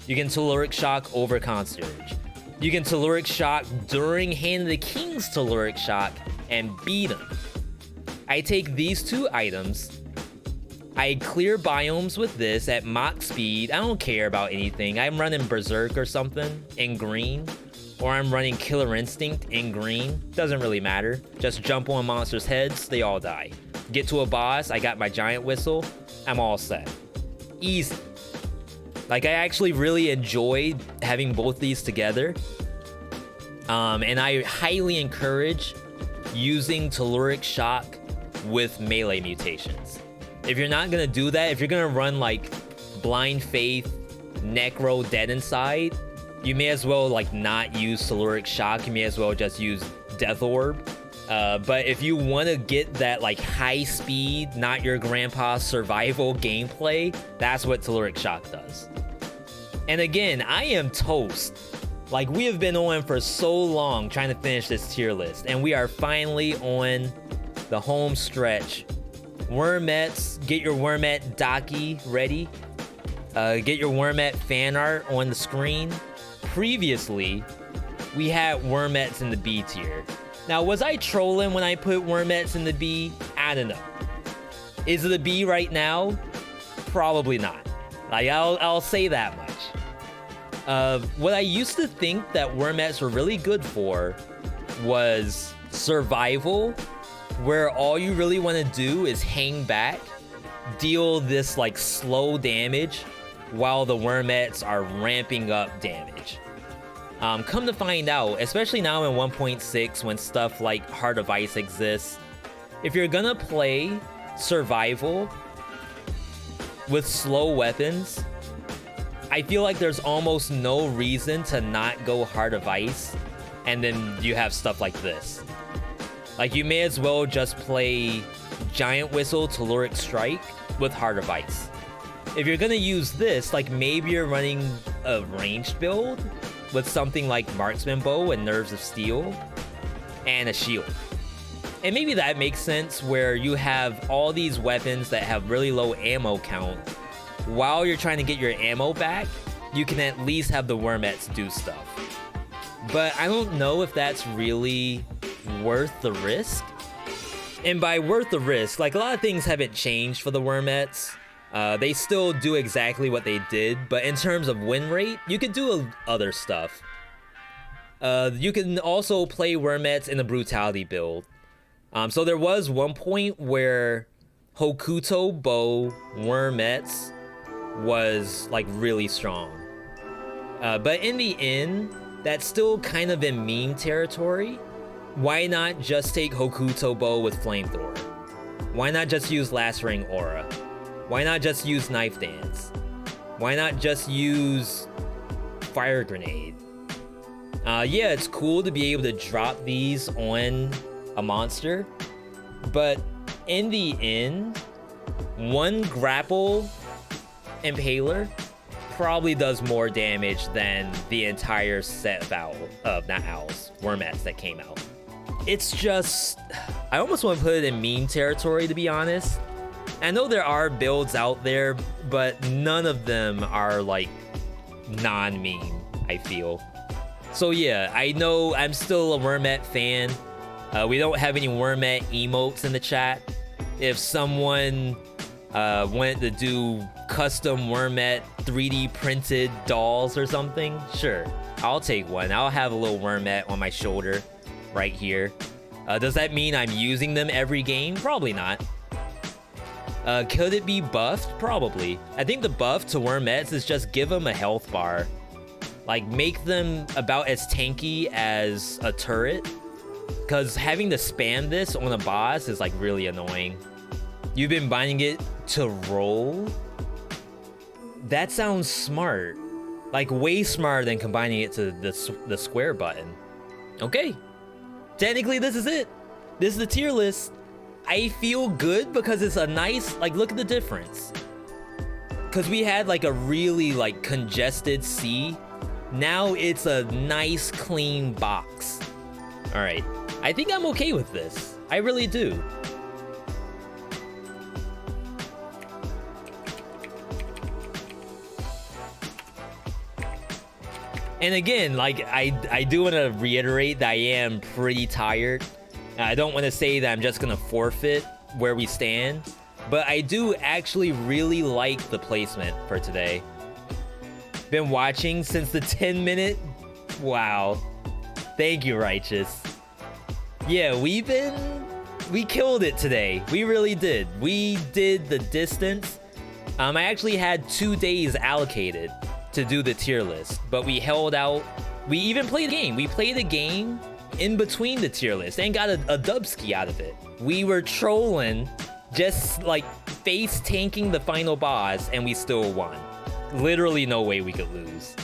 You can Telluric Shock over Concierge. You can Telluric Shock during Hand of the King's Telluric Shock and beat him. I take these 2 items, I clear biomes with this at Mach speed. I don't care about anything. I'm running Berserk or something in green, or I'm running Killer Instinct in green. Doesn't really matter. Just jump on monsters' heads, they all die. Get to a boss, I got my Giant Whistle, I'm all set. Easy. Like, I actually really enjoyed having both these together. And I highly encourage using Telluric Shock with melee mutations. If you're not gonna do that, if you're gonna run like Blind Faith, Necro, Dead Inside, you may as well like not use Telluric Shock. You may as well just use Death Orb. But if you want to get that like high speed, not your grandpa survival gameplay, that's what Telluric Shock does. And again, I am toast. Like, we have been on for so long trying to finish this tier list, and we are finally on the home stretch. Wormettes, get your Wormette Daki ready. Get your Wormette fan art on the screen. Previously, we had Wormettes in the B tier. Now, was I trolling when I put Wormettes in the B? I don't know. Is it a B right now? Probably not. Like, I'll say that much. What I used to think that Wormettes were really good for was survival, where all you really want to do is hang back, deal this like slow damage while the Wormettes are ramping up damage. Come to find out, especially now in 1.6 when stuff like Heart of Ice exists, if you're gonna play survival with slow weapons, I feel like there's almost no reason to not go Heart of Ice, and then you have stuff like this. Like, you may as well just play Giant Whistle Telluric Strike with Heart of Ice. If you're gonna use this, like maybe you're running a ranged build with something like Marksman Bow and Nerves of Steel and a shield. And maybe that makes sense where you have all these weapons that have really low ammo count. While you're trying to get your ammo back, you can at least have the Wormettes do stuff. But I don't know if that's really worth the risk. And by worth the risk, like, a lot of things haven't changed for the Wormettes. They still do exactly what they did, but in terms of win rate, you could do other stuff. You can also play Wormettes in the Brutality build. So there was one point where Hokuto Bow Wormettes was like really strong. But in the end, that's still kind of in meme territory. Why not just take Hokuto Bow with Flamethrower? Why not just use Lacerating Aura? Why not just use Knife Dance? Why not just use Fire Grenade? Yeah, it's cool to be able to drop these on a monster, but in the end, one grapple impaler probably does more damage than the entire set of Wormettes that came out. It's just, I almost want to put it in meme territory, to be honest. I know there are builds out there, but none of them are like non-meme, I feel. So yeah, I know I'm still a Wormette fan. We don't have any Wormette emotes in the chat. If someone wanted to do custom Wormette 3D printed dolls or something, sure, I'll take one. I'll have a little Wormette on my shoulder right here. Does that mean I'm using them every game? Probably not. Could it be buffed? Probably. I think the buff to Wormettes is just give them a health bar. Like, make them about as tanky as a turret. Because having to spam this on a boss is like really annoying. You've been binding it to roll? That sounds smart. Like, way smarter than combining it to the square button. Okay. Technically, this is it. This is the tier list. I feel good because it's a nice, like, look at the difference. Because we had like a really like congested C. Now it's a nice clean box. All right. I think I'm okay with this. I really do. And again, like, I do want to reiterate that I am pretty tired. I don't want to say that I'm just going to forfeit where we stand, but I do actually really like the placement for today. Been watching since the 10-minute. Wow. Thank you, Righteous. Yeah, we killed it today. We really did. We did the distance. I actually had 2 days allocated to do the tier list, but we held out. We even played a game. We played a game in between the tier list and got a dubski out of it. We were trolling, just like face tanking the final boss, and we still won. Literally no way we could lose.